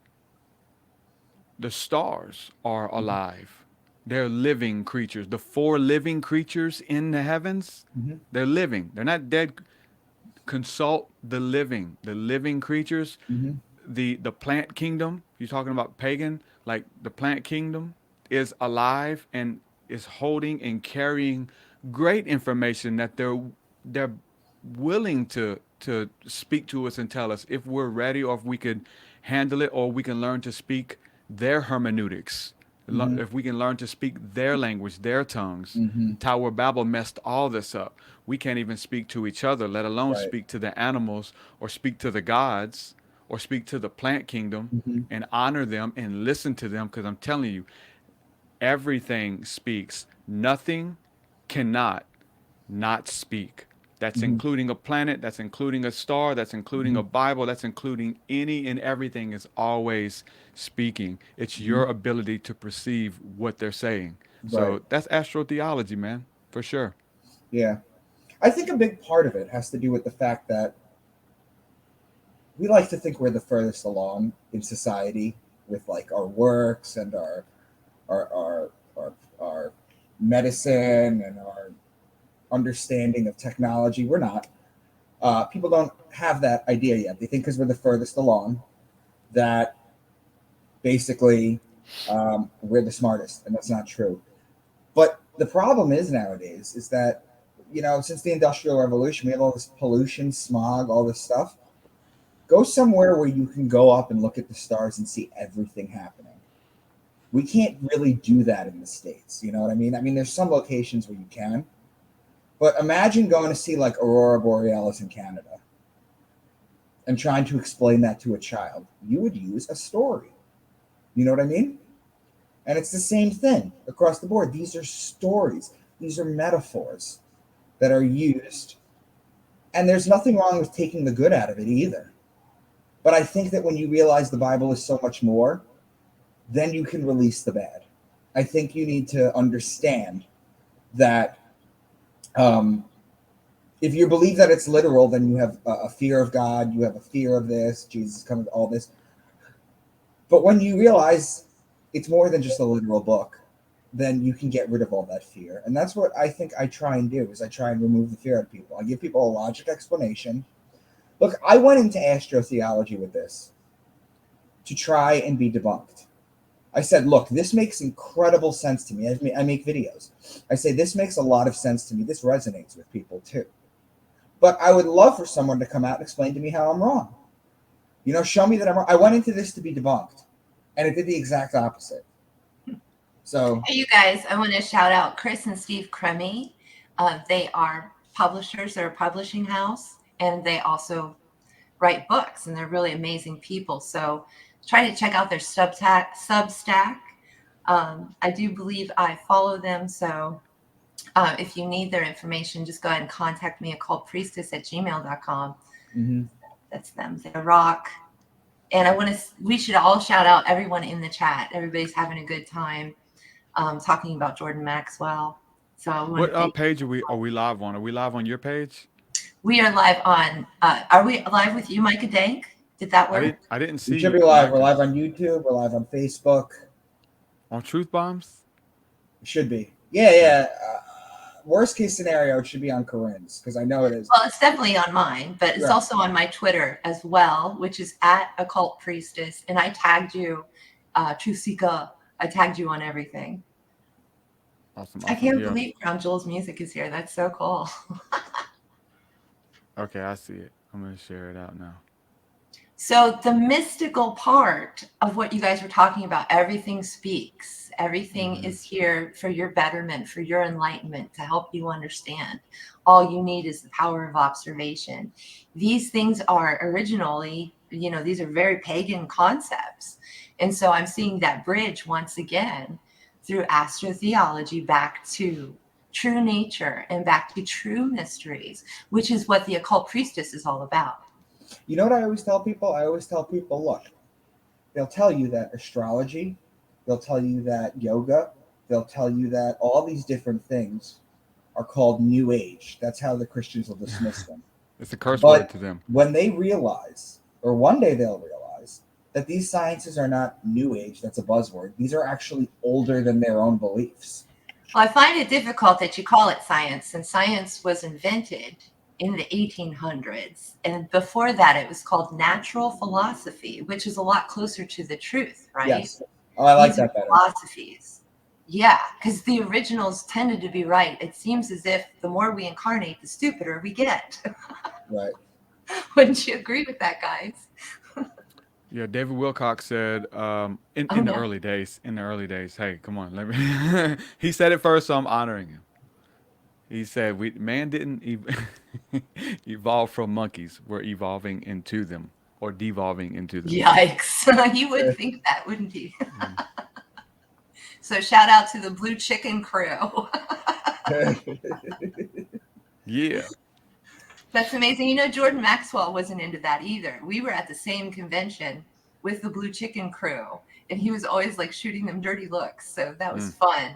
The stars are alive. They're living creatures. The four living creatures in the heavens, Mhm. they're living. They're not dead. Consult the living creatures. Mhm. The plant kingdom, you're talking about pagan, like the plant kingdom is alive and is holding and carrying great information that they're willing to speak to us and tell us if we're ready, or if we could handle it, or we can learn to speak their hermeneutics. Mhm. If we can learn to speak their language, their tongues. Mhm. Tower of Babel messed all this up. We can't even speak to each other, let alone Right. speak to the animals, or speak to the gods, or speak to the plant kingdom Mhm. and honor them and listen to them. Because I'm telling you, everything speaks. Nothing cannot not speak. That's Mhm. including a planet, that's including a star, that's including a Mhm. Bible, that's including any and everything is always speaking. It's Mhm. your ability to perceive what they're saying. Right. So that's astrotheology, man, for sure. Yeah. I think a big part of it has to do with the fact that we like to think we're the furthest along in society with like our works and our our our, our medicine and our understanding of technology. We're not. People don't have that idea yet. They think because we're the furthest along that basically we're the smartest, and that's not true. But the problem is nowadays is that since the Industrial Revolution, we have all this pollution, smog, all this stuff. Go somewhere where you can go up and look at the stars and see everything happening. We can't really do that in the States. You know what I mean? I mean, there's some locations where you can, but imagine going to see like Aurora Borealis in Canada and trying to explain that to a child. You would use a story. You know what I mean? And it's the same thing across the board. These are stories, these are metaphors that are used. And there's nothing wrong with taking the good out of it either. But I think that when you realize the Bible is so much more, then you can release the bad. I think you need to understand that um, if you believe that it's literal, then you have a fear of God, you have a fear of this, Jesus coming, all this. But when you realize it's more than just a literal book, then you can get rid of all that fear. And that's what I think I try and do is I try and remove the fear out of people. I give people a logic explanation. Look, I went into astrotheology with this to try and be debunked. I said, look, this makes incredible sense to me. I make videos. I say, this makes a lot of sense to me. This resonates with people too. But I would love for someone to come out and explain to me how I'm wrong. You know, show me that I'm wrong. I went into this to be debunked, and it did the exact opposite. So, hey, you guys, I want to shout out Chris and Steve Cremmy. They are publishers. They're a publishing house, and they also write books, and they're really amazing people. So try to check out their Substack. I do believe I follow them. So if you need their information, just go ahead and contact me at occultpriestess@gmail.com. mm-hmm. That's them. They rock. And we should all shout out everyone in the chat. Everybody's having a good time talking about Jordan Maxwell. So What page are we live on? Are we live on your page? we are live on. Are we live with you, Micah Dank? Did that work? I didn't see. We should be live. We're live on YouTube. We're live on Facebook. On Truth Bombs? It should be. Yeah. Worst case scenario, it should be on Corinne's because I know it is. Well, it's definitely on mine, but it's also on my Twitter as well, which is @occultpriestess. And I tagged you, Trusika. I tagged you on everything. Awesome. I can't believe Crown Jewel's music is here. That's so cool. Okay, I see it. I'm going to share it out now. So the mystical part of what you guys were talking about, everything speaks. Everything is here for your betterment, for your enlightenment, to help you understand. All you need is the power of observation. These things are originally, these are very pagan concepts. And so I'm seeing that bridge once again through astro-theology back to true nature and back to true mysteries, which is what the occult priestess is all about. You know what I always tell people? I always tell people, look, they'll tell you that astrology, they'll tell you that yoga, they'll tell you that all these different things are called New Age. That's how the Christians will dismiss them. It's a curse word to them. When they realize, or one day they'll realize, that these sciences are not New Age, that's a buzzword. These are actually older than their own beliefs. Well, I find it difficult that you call it science, and science was invented in the 1800s. And before that, it was called natural philosophy, which is a lot closer to the truth, right? Yes. Oh, I like These that better. Philosophies. Yeah, because the originals tended to be right. It seems as if the more we incarnate, the stupider we get. Right. Wouldn't you agree with that, guys? Yeah, David Wilcox said in the early days, hey, come on, let me. He said it first, so I'm honoring him. He said, man didn't evolve from monkeys. We're evolving into them or devolving into them. Yikes. You would think that, wouldn't you? So shout out to the Blue Chicken crew. Yeah. That's amazing. Jordan Maxwell wasn't into that either. We were at the same convention with the Blue Chicken crew, and he was always like shooting them dirty looks. So that was fun.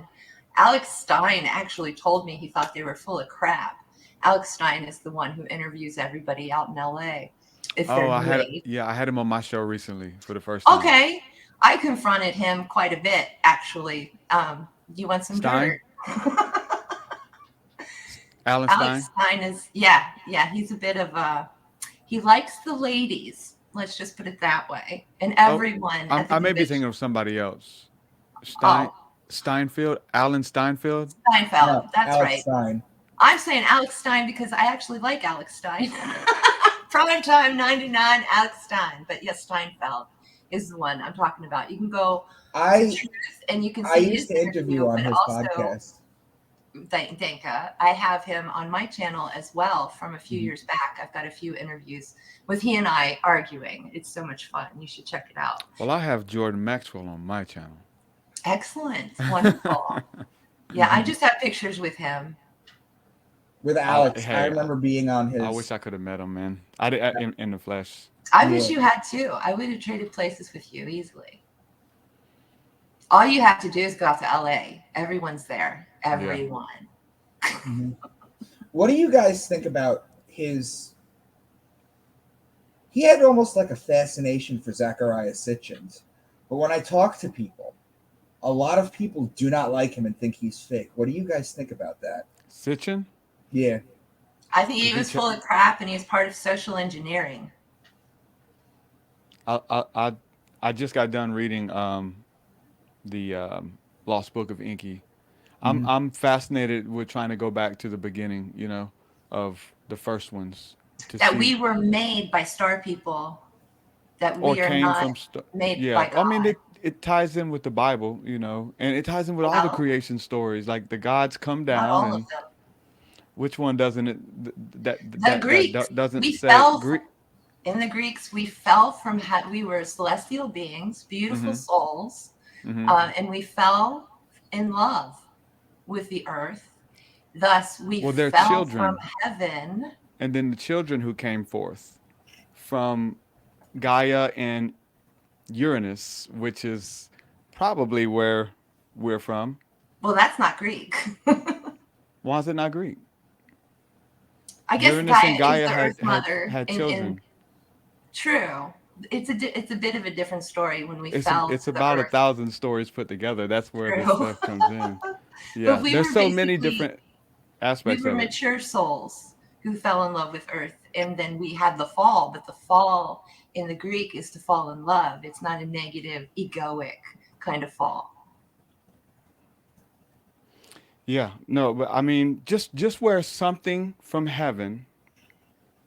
Alex Stein actually told me he thought they were full of crap. Alex Stein is the one who interviews everybody out in LA. I had him on my show recently for the first time. Okay. I confronted him quite a bit, actually. You want some dirt? Alex Stein is, he's a bit of he likes the ladies. Let's just put it that way. And everyone. I may be thinking of somebody else. Steinfeld? Alan Steinfeld? Steinfeld, that's Alex right. Stein. I'm saying Alex Stein because I actually like Alex Stein. Primetime 99, Alex Stein. But yes, Steinfeld is the one I'm talking about. You can go to Truth and you can see I used to interview on his podcast. Danka, I have him on my channel as well from a few years back. I've got a few interviews with he and I arguing. It's so much fun. You should check it out. Well, I have Jordan Maxwell on my channel. Excellent. Wonderful. Yeah, I just have pictures with him. With Alex. I remember being on his. I wish I could have met him, man. In the flesh. I wish you had too. I would have traded places with you easily. All you have to do is go out to LA. Everyone's there. Everyone. Yeah. Mm-hmm. What do you guys think about his? He had almost like a fascination for Zecharia Sitchin. But when I talk to people, a lot of people do not like him and think he's fake. What do you guys think about that? Sitchin? Yeah. I think he was full of crap and he was part of social engineering. I just got done reading Lost Book of Inky. Mhm. I'm fascinated with trying to go back to the beginning, of the first ones to That see we were made by star people, that or we are came not from made yeah. by I mean, God. it ties in with the Bible, and it ties in with all the Well, creation stories. Like the gods come not down, all of and them. which one doesn't it The Greeks, doesn't we say fell Greek? in the Greeks, we fell from, we were celestial beings, beautiful Mm-hmm. souls, Mm-hmm. and we fell in love with the earth. Thus, we Well, they're fell from children, heaven. and then the children who came forth from Gaia and Uranus, which is probably where we're from. Well, that's not Greek. Why is it not Greek? I guess Uranus and Gaia is Gaia the Earth had had Mother. had In children. true, it's a bit of a different story when we It's fell it's to the about a Earth. thousand stories put together. That's where this True, stuff comes in. but Yeah, we there's were so many basically different we aspects were of it. mature souls who fell in love with Earth, and then we had the fall. But the fall in the Greek is to fall in love. It's not a negative, egoic kind of fall. Yeah, no, but I mean, just where something from heaven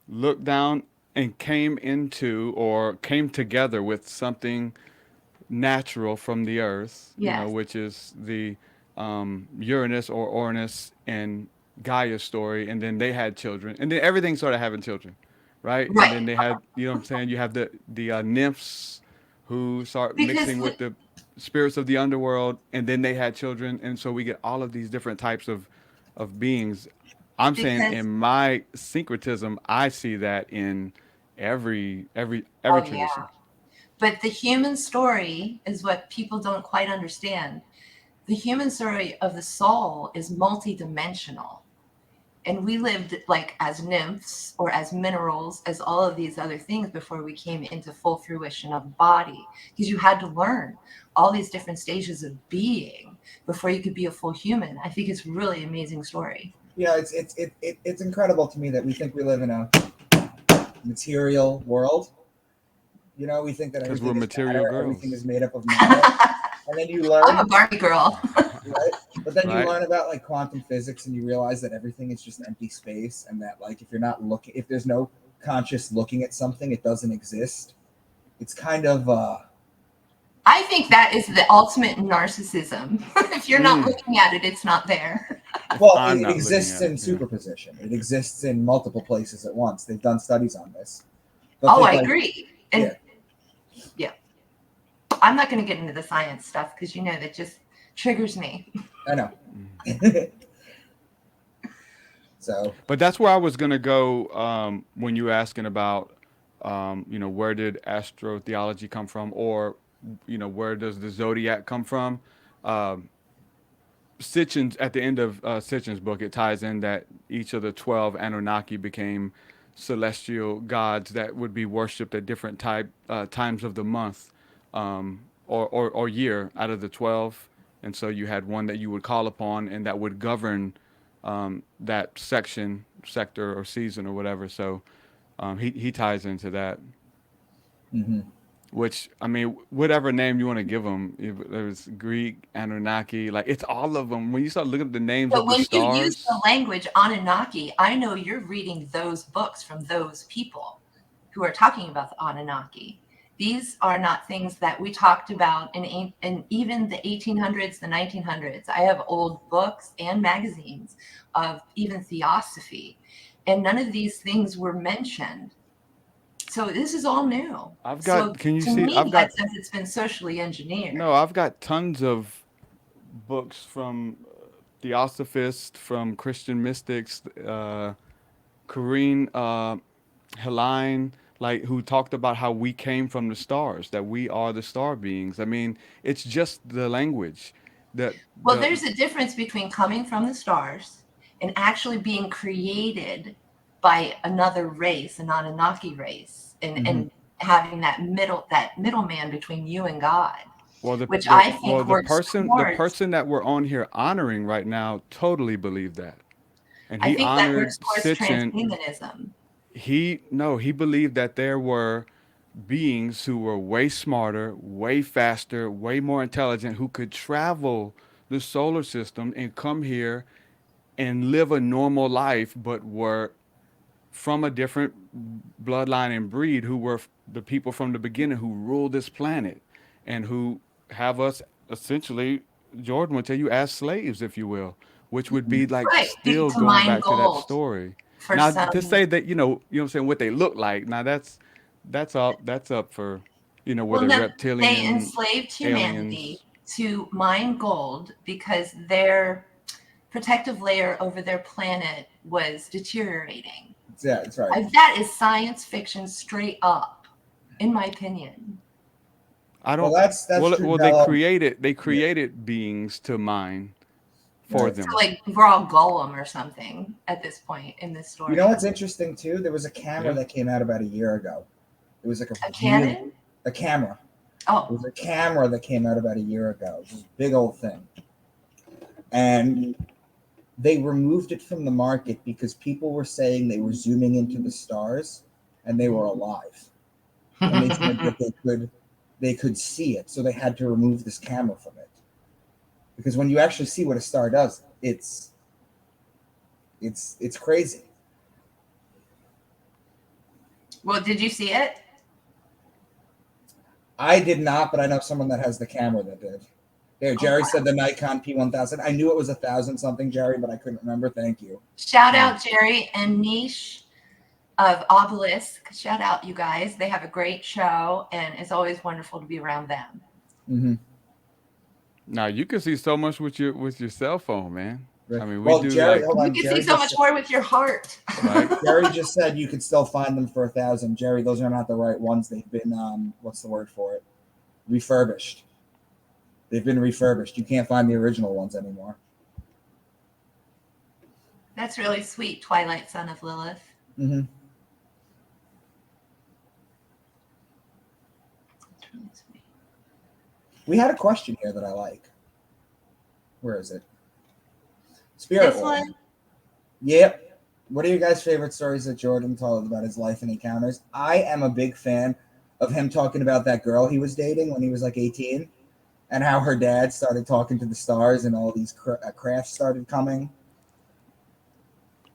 looked down and came into or came together with something natural from the earth, Yes, which is the Uranus or Uranus and Gaia story, and then they had children, and then everything started having children, right? And right. then they had, what I'm saying, you have the nymphs who start Because mixing with the spirits of the underworld, and then they had children, and so we get all of these different types of beings. I'm saying because in my syncretism, I see that in every oh yeah. tradition. But the human story is what people don't quite understand. The human story of the soul is multidimensional. And we lived like as nymphs or as minerals, as all of these other things before we came into full fruition of body. Because you had to learn all these different stages of being before you could be a full human. I think it's a really amazing story. Yeah, it's incredible to me that we think we live in a material world. We think that Because we're everything is material matter, everything is girls, made up of matter, I'm and then you a learn, Barbie girl. right? But then you right? learn about like quantum physics, and you realize that everything is just empty space, and that like if you're not looking, if there's no conscious looking at something, it doesn't exist. It's kind of I think that is the ultimate narcissism. If you're not Mm, looking at it, it's not there. if well, I'm it not looking exists at it, in yeah. superposition. It exists in multiple places at once. They've done studies on this. They'll Oh, take I like agree. yeah, And yeah, I'm not going to get into the science stuff because that just triggers me. I know. So But that's where I was gonna go when you were asking about, where did astro-theology come from, or where does the zodiac come from? Um, Sitchin's at the end of Sitchin's book, it ties in that each of the 12 Anunnaki became celestial gods that would be worshipped at different times of the month, or year out of the 12. And so you had one that you would call upon, and that would govern that sector, or season, or whatever. So he ties into that. mhm. Which, I mean, whatever name you want to give them, there's Greek, Anunnaki, like it's all of them. When you start looking at the names But of the when you use the stars, language Anunnaki, I know you're reading those books from those people who are talking about the Anunnaki. These are not things that we talked about in even the 1800s, the 1900s. I have old books and magazines of even theosophy, and none of these things were mentioned. So this is all new. I've So got. Can you to see? me, that says it's been socially engineered. No, I've got tons of books from theosophists, from Christian mystics, Corrine Helene, like who talked about how we came from the stars, that we are the star beings. I mean, it's just the language that Well, the there's a difference between coming from the stars and actually being created by another race, an Anunnaki race, and Mhm. and having that middleman between you and God, well the which the I well think the works person the towards. person that we're on here honoring right now totally believed that, and I he think that works honored towards Sitchin. transhumanism. He no, he believed that there were beings who were way smarter, way faster, way more intelligent, who could travel the solar system and come here and live a normal life, but were from a different bloodline and breed, who were the people from the beginning who ruled this planet and who have us essentially, Jordan would tell you, as slaves, if you will, which would be like Right. still To going mine back to that gold story. for Now to some. say that, you know what I'm saying, what they look like, now that's up for, Well, whether no, they reptilian enslaved humanity aliens. to mine gold because their protective layer over their planet was deteriorating. Yeah, that's right. That is science fiction straight up, in my opinion. I Well, don't. that's Well, true. well, No, they yeah, created beings to mine for right. So, them. like, we're all Gollum or something at this point in this You know story. what's interesting too? There was a camera Yeah. that came out about a year ago. It was like A cannon? a camera. It Oh, was a camera that came out about a year ago. It was a big old thing, and they removed it from the market because people were saying they were zooming into the stars and they were alive, and they said that they could see it, so they had to remove this camera from it because when you actually see what a star does, it's crazy. well, did you see it? I did not, but I know someone that has the camera that did. There, Oh, Jerry wow. said the Nikon P1000. I knew it was 1,000 something, Jerry, but I couldn't remember. Thank you. Shout out Jerry and Niche of Obelisk. Shout out, you guys. They have a great show, and it's always wonderful to be around them. Mm-hmm. Now you can see so much with your cell phone, man. Right. I mean, we Well, do Jerry, like, hold You on. can Jerry see so just much more with your heart. right. Jerry just said you could still find them for 1,000. Jerry, those are not the right ones. They've been what's the word for it? Refurbished. They've been refurbished. You can't find the original ones anymore. That's really sweet, Twilight Son of Lilith. Mm-hmm. That's really sweet. We had a question here that I like. Where is it? Spirit This World. one, Yep. What are your guys' favorite stories that Jordan told about his life and encounters? I am a big fan of him talking about that girl he was dating when he was like 18 and how her dad started talking to the stars and all these crafts started coming.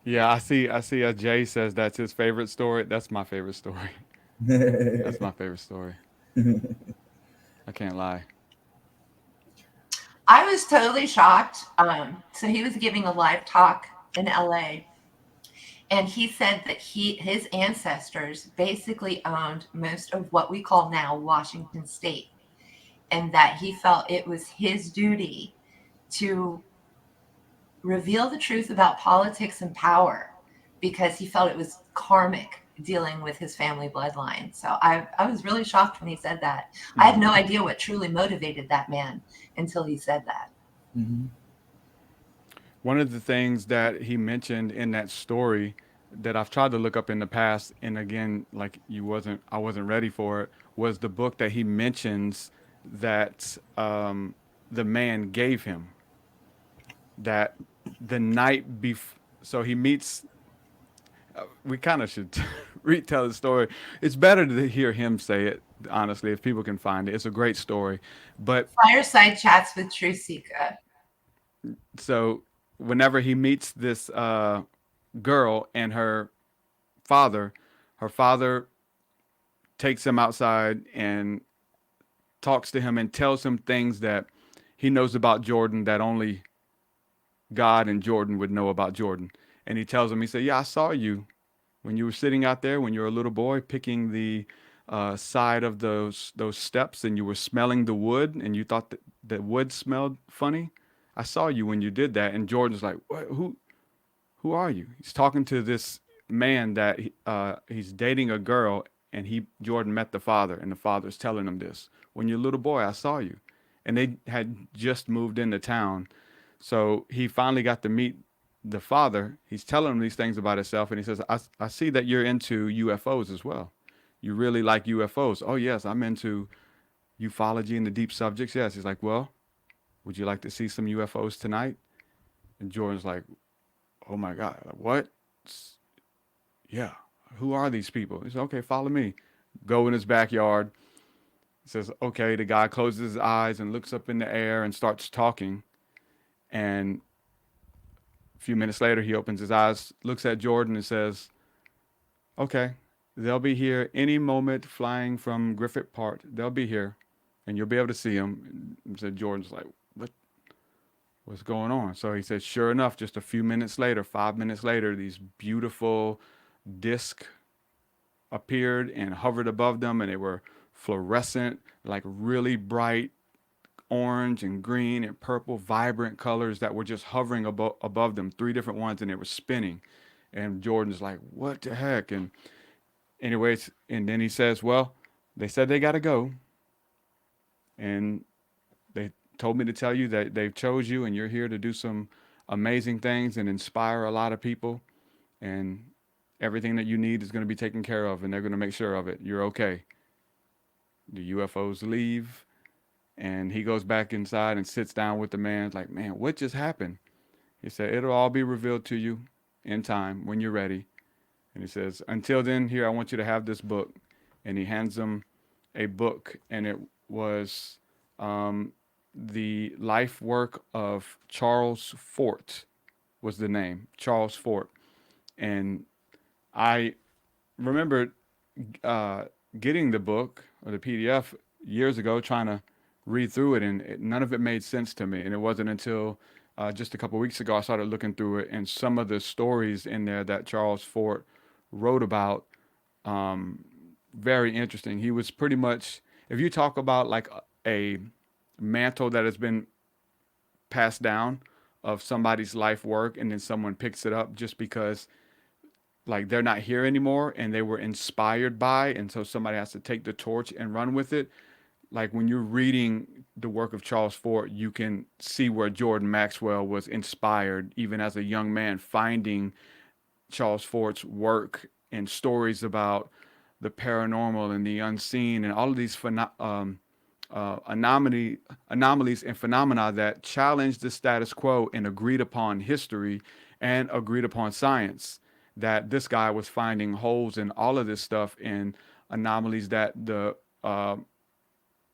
Yeah, I see. Jay says that's his favorite story. That's my favorite story. That's my favorite story. I can't lie. I was totally shocked. So he was giving a live talk in LA, and he said that his ancestors basically owned most of what we call now Washington State, and that he felt it was his duty to reveal the truth about politics and power because he felt it was karmic dealing with his family bloodline. So I was really shocked when he said that. I had no idea what truly motivated that man until he said that. Mm-hmm. One of the things that he mentioned in that story that I've tried to look up in the past, and again, like I wasn't ready for it, was the book that he mentions that the man gave him. That the night before, so he meets. We kind of should retell the story. It's better to hear him say it, honestly, if people can find it. It's a great story, but Fireside chats with Trusika. so whenever he meets this girl and father, her father takes him outside and talks to him and tells him things that he knows about Jordan that only God and Jordan would know about Jordan. And he tells him, he said, "Yeah, I saw you when you were sitting out there when you were a little boy picking the side of those steps, and you were smelling the wood, and you thought that the wood smelled funny. I saw you when you did that." And Jordan's like, "What? Who are you?" He's talking to this man that he's dating a girl, and Jordan met the father, and the father's telling him this. "When you're a little boy, I saw you," and they had just moved into town, so he finally got to meet the father. He's telling him these things about himself, and he says, I see that you're into UFOs as well. You really like UFOs." "Oh, yes, I'm into ufology and the deep subjects." "Yes." He's like, "Well, would you like to see some UFOs tonight?" And Jordan's like, "Oh my God, what?" "Yeah. Who are these people?" He said, "Okay, follow me." Go in his backyard. He says, okay. The guy closes his eyes and looks up in the air and starts talking. And a few minutes later, he opens his eyes, looks at Jordan, and says, okay, they'll be here any moment flying from Griffith Park. They'll be here, and you'll be able to see them. And so Jordan's like, what's going on? So he said, sure enough, just a few minutes later, 5 minutes later, these beautiful discs appeared and hovered above them, and they were fluorescent, like really bright orange and green and purple, vibrant colors that were just hovering above them, 3 different ones, and they were spinning. And Jordan's like, what the heck? And anyways, and then he says, well, they said they got to go. And they told me to tell you that they've chose you and you're here to do some amazing things and inspire a lot of people. And everything that you need is going to be taken care of, and they're going to make sure of it. You're okay. The UFOs leave, and he goes back inside and sits down with the man. Like, man, what just happened? He said, it'll all be revealed to you in time when you're ready. And he says, until then, here, I want you to have this book. And he hands him a book, and it was the life work of Charles Fort was the name, Charles Fort. And I remember getting the book or the PDF years ago, trying to read through it, and none of it made sense to me. And it wasn't until just a couple of weeks ago I started looking through it, and some of the stories in there that Charles Fort wrote about, very interesting. He was pretty much, if you talk about like a mantle that has been passed down of somebody's life work, and then someone picks it up just because like they're not here anymore and they were inspired by, and so somebody has to take the torch and run with it. Like when you're reading the work of Charles Fort, you can see where Jordan Maxwell was inspired even as a young man, finding Charles Fort's work and stories about the paranormal and the unseen and all of these anomalies and phenomena that challenge the status quo and agreed upon history and agreed upon science. That this guy was finding holes in all of this stuff and anomalies that the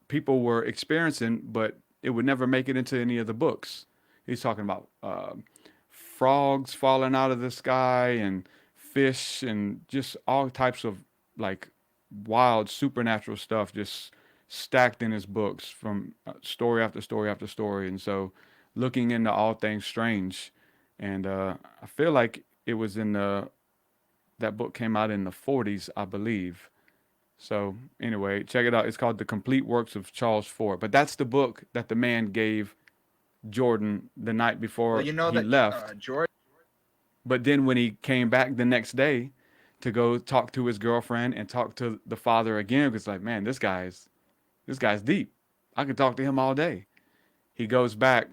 people were experiencing, but it would never make it into any of the books. He's talking about frogs falling out of the sky and fish and just all types of like wild supernatural stuff just stacked in his books from story after story after story. And so looking into all things strange, and I feel like it was in that book came out in the 40s, I believe. So anyway, check it out. It's called The Complete Works of Charles Fort. But that's the book that the man gave Jordan the night before he left. Jordan. But then when he came back the next day to go talk to his girlfriend and talk to the father again, because like, man, this guy's deep. I could talk to him all day. He goes back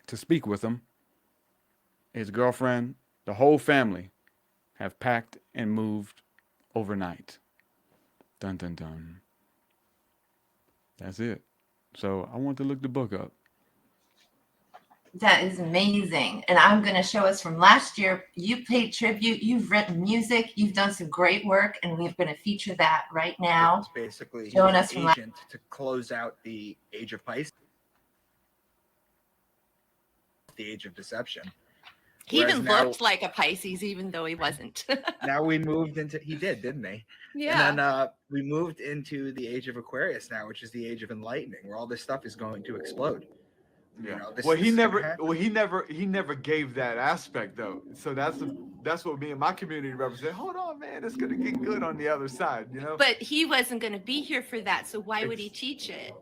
to speak with him. His girlfriend, the whole family have packed and moved overnight. Dun, dun, dun. That's it. So I want to look the book up. That is amazing. And I'm going to show us from last year. You paid tribute. You've written music. You've done some great work. And we're going to feature that right now. It's basically showing us an agent to close out the age of Pisces, the age of deception. He even looked like a Pisces, even though he wasn't. Now we moved into, he did, didn't he? Yeah. And then we moved into the age of Aquarius now, which is the age of enlightening, where all this stuff is going to explode. Yeah. You know, Well, he never gave that aspect though. So that's what me and my community represent. Hold on, man, it's gonna get good on the other side, you know. But he wasn't going to be here for that, so why would he teach it?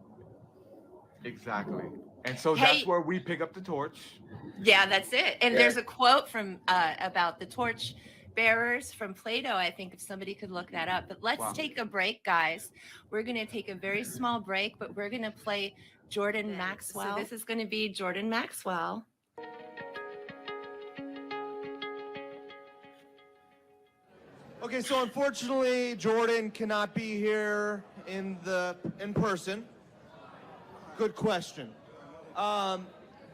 Exactly. And so that's where we pick up the torch. Yeah, that's it. And there's a quote from about the torch bearers from Plato. I think if somebody could look that up. But let's take a break, guys. We're going to take a very small break, but we're going to play Jordan Maxwell. So this is going to be Jordan Maxwell. Okay, so unfortunately, Jordan cannot be here in person. Good question.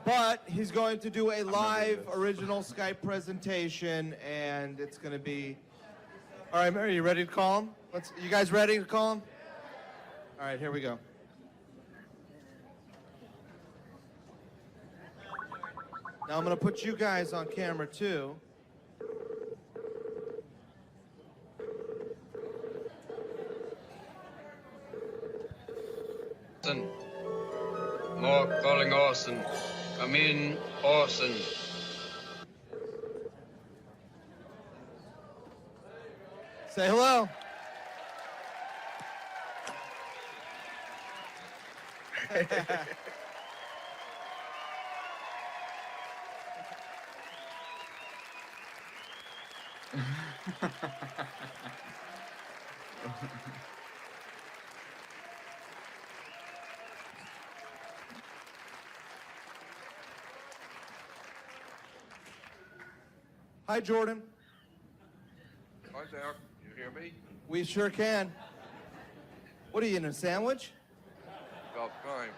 But he's going to do a live original Skype presentation, and it's going to be... All right, Mary, you ready to call him? You guys ready to call him? All right, here we go. Now I'm going to put you guys on camera too. Mark calling Orson. Come in, Orson. Say hello. Hi, Jordan. Hi, Zach. You hear me? We sure can. What are you, in a sandwich? About time.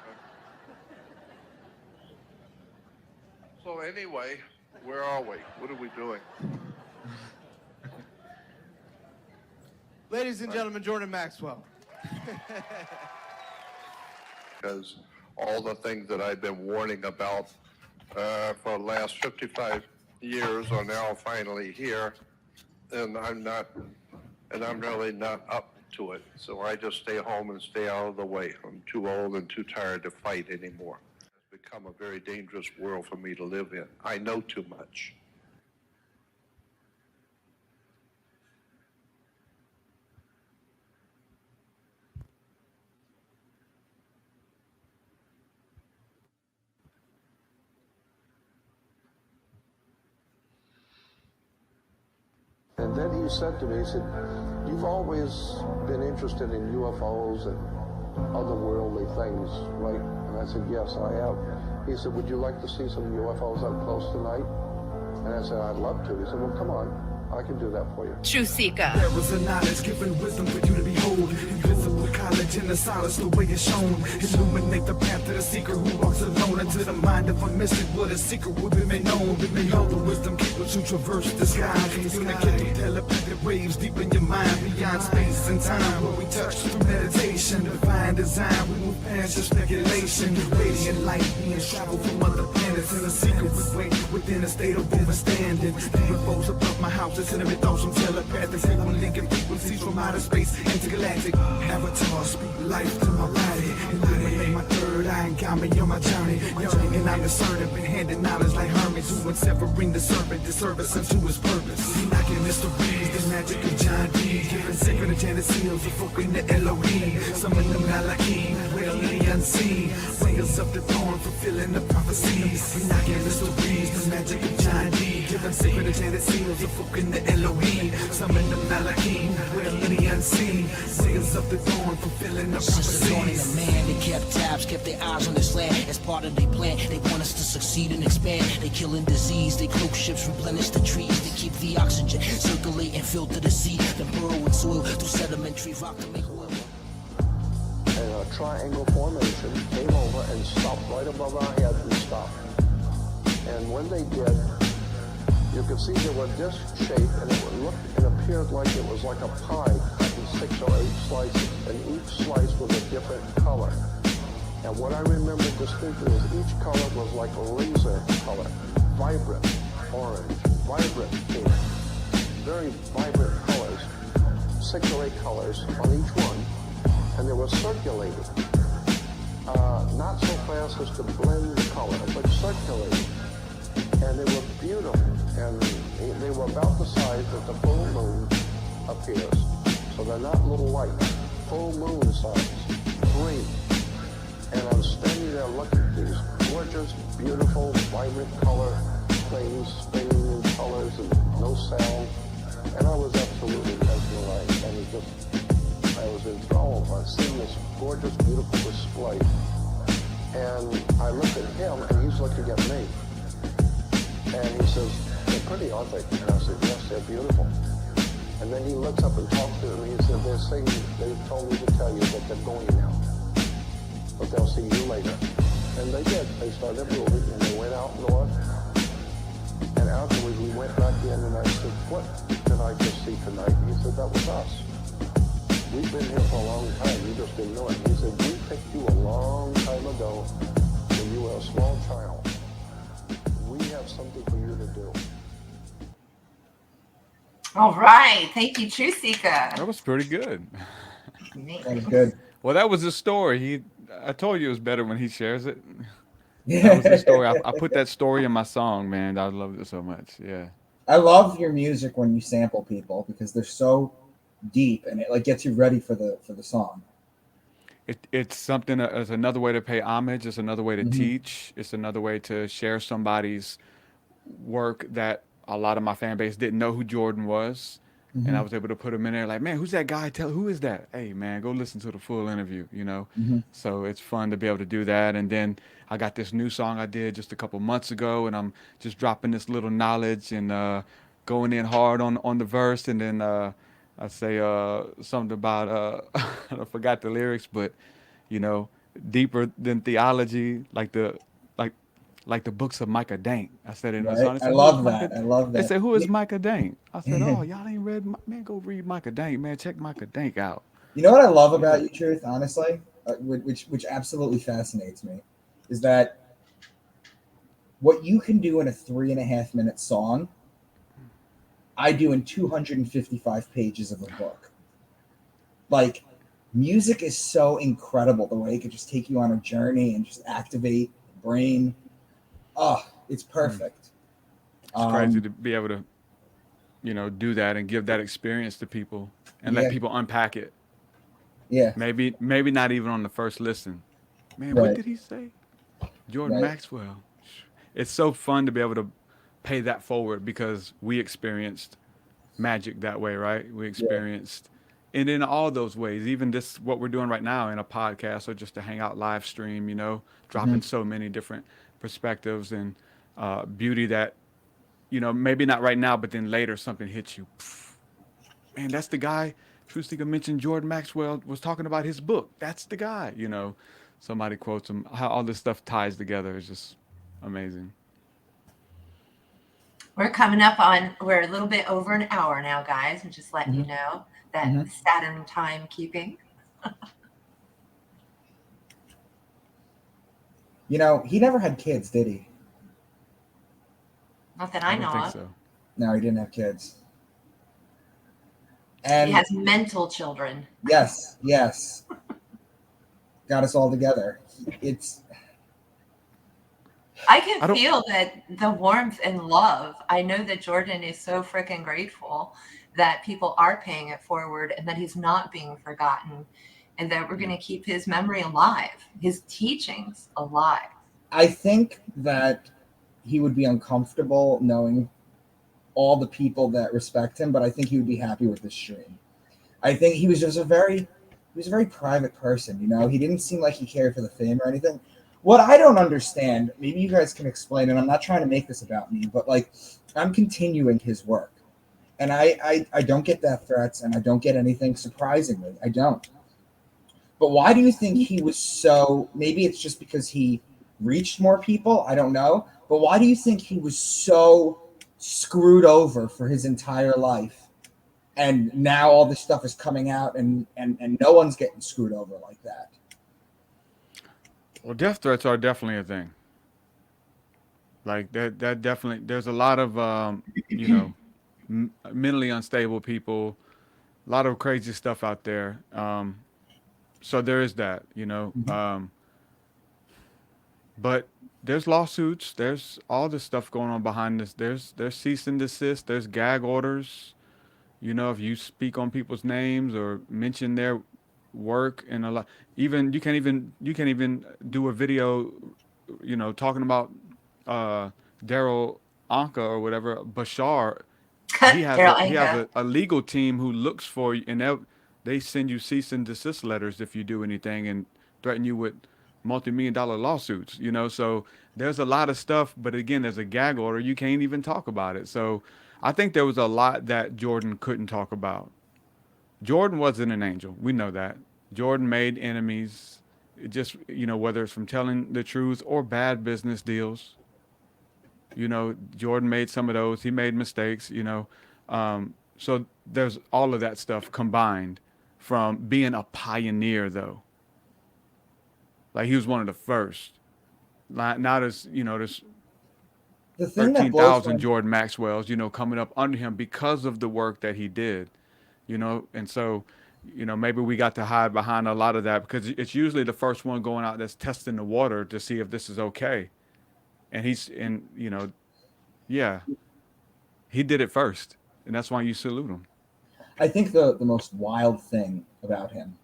So anyway, where are we? What are we doing? Ladies and gentlemen, Jordan Maxwell. Because all the things that I've been warning about for the last 55 years are now finally here, and I'm really not up to it. So I just stay home and stay out of the way. I'm too old and too tired to fight anymore. It's become a very dangerous world for me to live in. I know too much. And then he said to me, he said, you've always been interested in UFOs and otherworldly things, right? And I said, yes, I have. He said, would you like to see some UFOs up close tonight? And I said, I'd love to. He said, well, come on. I can do that for you. True Seeker. There was a knowledge given wisdom for you to behold. Invisible college in the silence, the way it's shown. Illuminate the path to the seeker who walks alone. Into the mind of a mystic, what a secret will be made known. Be all the wisdom keepers who traverse the sky. Communicate telepathic waves deep in your mind. Beyond space and time, where we touch through meditation. Divine design, we move past your speculation. Radiant light being traveled from other planets. In a secret way, within a state of understanding. UFOs above my house. Enemy thoughts from telepathic, frequent linking frequencies from outer space, intergalactic. Avatar speak life to my body, illuminate my third eye and guide me on my journey. Yearning and I'm discerning, been handing knowledge like hermits who severing the serpent, the service unto his purpose. He knocking mysteries, the magic of John D. Giving sacred enchanted seals, evoking the Elohim. Summon the Malachim, well in the unseen. Wings of the dawn, fulfilling the prophecies. He knocking mysteries, the magic of John D. Giving sacred enchanted seals, evoking the Elohim, summon the Malachim, well in the unseen, singers of the dawn, fulfilling the prophecies. The man, they kept tabs, kept their eyes on this land. As part of their plan, they want us to succeed and expand. They killing disease, they cloak ships, replenish the trees. They keep the oxygen circulating, filter the sea. Then burrow with soil through sedimentary rock to make oil. And a triangle formation came over and stopped right above our head and stopped. And when they did, you could see they were disc shaped, and it appeared like it was like a pie cut in 6 or 8 slices, and each slice was a different color. And what I remember distinctly is each color was like a laser color, vibrant orange, vibrant pink, very vibrant colors, 6 or 8 colors on each one, and they were circulating, not so fast as to blend the color, but circulating. And they were beautiful, and they were about the size that the full moon appears. So they're not little lights, full moon size, green. And I'm standing there looking at these gorgeous, beautiful, vibrant color things, spinning in colors and no sound. And I was absolutely mesmerized. I was enthralled by seeing this gorgeous, beautiful display. And I looked at him, and he's looking at me. And he says, they're pretty, aren't they? And I said, yes, they're beautiful. And then he looks up and talks to me. He said, they're saying, they told me to tell you that they're going now. But they'll see you later. And they did. They started moving, and they went out north. And afterwards, we went back in, and I said, what did I just see tonight? And he said, that was us. We've been here for a long time. You just didn't know it. He said, we picked you a long time ago when you were a small child. We have something for you to do. All right. Thank you, Truth Seeker. That was pretty good. That was good. Well, that was his story. I told you it was better when he shares it. That was his story. I put that story in my song, man. I loved it so much. Yeah. I love your music when you sample people because they're so deep and it like gets you ready for the song. It's something. It's another way to pay homage. It's another way to teach. It's another way to share somebody's work that a lot of my fan base didn't know who Jordan was, and I was able to put him in there. Like, man, who's that guy? Who is that? Hey, man, go listen to the full interview. So it's fun to be able to do that. And then I got this new song I did just a couple months ago, and I'm just dropping this little knowledge and going in hard on the verse, and then I say something about I forgot the lyrics, but you know, deeper than theology, like like the books of Micah Dank. I said in the Right? song. They I said, "Who is love Micah?" that. I love They that. said, "Who is Micah Dank?" I said, "Oh, y'all ain't read, man. Go read Micah Dank, man. Check Micah Dank out." You know what I love Yeah. about you, Truth, honestly, which absolutely fascinates me, is that what you can do in a 3.5 minute song, I do in 255 pages of a book. Like, music is so incredible the way it could just take you on a journey and just activate the brain. Oh, it's perfect. It's crazy to be able to, do that and give that experience to people and let Yeah, people unpack it. yeah, Maybe not even on the first listen. Man, what right, did he say? Jordan right. Maxwell. It's so fun to be able to pay that forward because we experienced magic that way, right? We Yeah. experienced, and in all those ways, even this, what we're doing right now in a podcast or just to hang out live stream, dropping so many different perspectives and beauty that, maybe not right now, but then later something hits you. Pff, man, that's the guy. True Seeker mentioned Jordan Maxwell was talking about his book. That's the guy. Somebody quotes him. How all this stuff ties together is just amazing. We're a little bit over an hour now, guys. I'm just letting you know that Saturn timekeeping. He never had kids, did he? Not that I I don't know think of. so. No, he didn't have kids. He And has mental children. yes, got us all together. It's I can I don't. feel that the warmth and love. I know that Jordan is so freaking grateful that people are paying it forward and that he's not being forgotten and that we're going to keep his memory alive, his teachings alive. I think that he would be uncomfortable knowing all the people that respect him, but I think he would be happy with the stream. I think he was a very private person. He didn't seem like he cared for the fame or anything. What I don't understand, maybe you guys can explain, and I'm not trying to make this about me, but like I'm continuing his work, and I don't get death threats, and I don't get anything. Surprisingly, I don't. But why do you think he was so? Maybe it's just because he reached more people. I don't know. But why do you think he was so screwed over for his entire life? And now all this stuff is coming out, and no one's getting screwed over like that. Well, death threats are definitely a thing. Like that definitely. There's a lot of mentally unstable people. A lot of crazy stuff out there. So there is that. But there's lawsuits. There's all this stuff going on behind this. There's cease and desist. There's gag orders. If you speak on people's names or mention their work and a lot, even you can't even do a video, talking about Daryl Anka or whatever Bashar. Daryl He has Anka. a legal team who looks for you, and they send you cease and desist letters if you do anything and threaten you with multi-million-dollar lawsuits. So there's a lot of stuff, but again, there's a gag order. You can't even talk about it. So I think there was a lot that Jordan couldn't talk about. Jordan wasn't an angel. We know that. Jordan made enemies. It just, whether it's from telling the truth or bad business deals. Jordan made some of those. He made mistakes. So there's all of that stuff combined. from being a pioneer, though. Like he was one of the first. Now there's The thing that blows 13,000 my Jordan Maxwells, coming up under him because of the work that he did, and so, maybe we got to hide behind a lot of that because it's usually the first one going out that's testing the water to see if this is okay. And yeah, he did it first, and that's why you salute him. I think the most wild thing about him,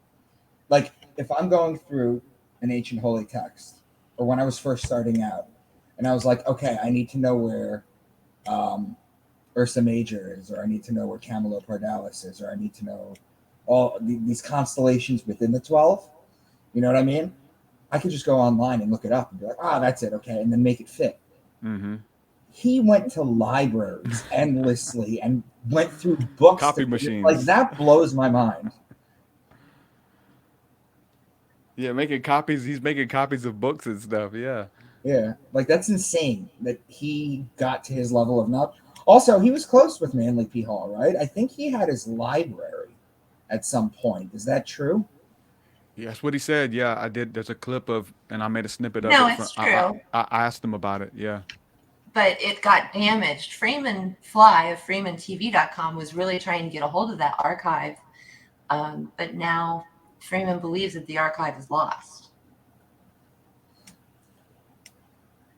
like if I'm going through an ancient holy text, or when I was first starting out, and I was like, okay, I need to know where Ursa Major is, or I need to know where Camelopardalis is, or I need to know all these constellations within the 12. You know what I mean? I could just go online and look it up and be like, that's it, okay, and then make it fit. Mm-hmm. He went to libraries endlessly and went through books. Copy machines. Like, that blows my mind. Yeah, making copies. He's making copies of books and stuff. Yeah. Yeah, like that's insane that he got to his level of knowledge. Also, he was close with Manly P. Hall, right? I think he had his library at some point. Is that true? Yeah, that's what he said. Yeah, I did. There's a clip and I made a snippet of No, it. it's true. I asked him about it. Yeah. But it got damaged. Freeman Fly of FreemanTV.com was really trying to get a hold of that archive. But now Freeman believes that the archive is lost.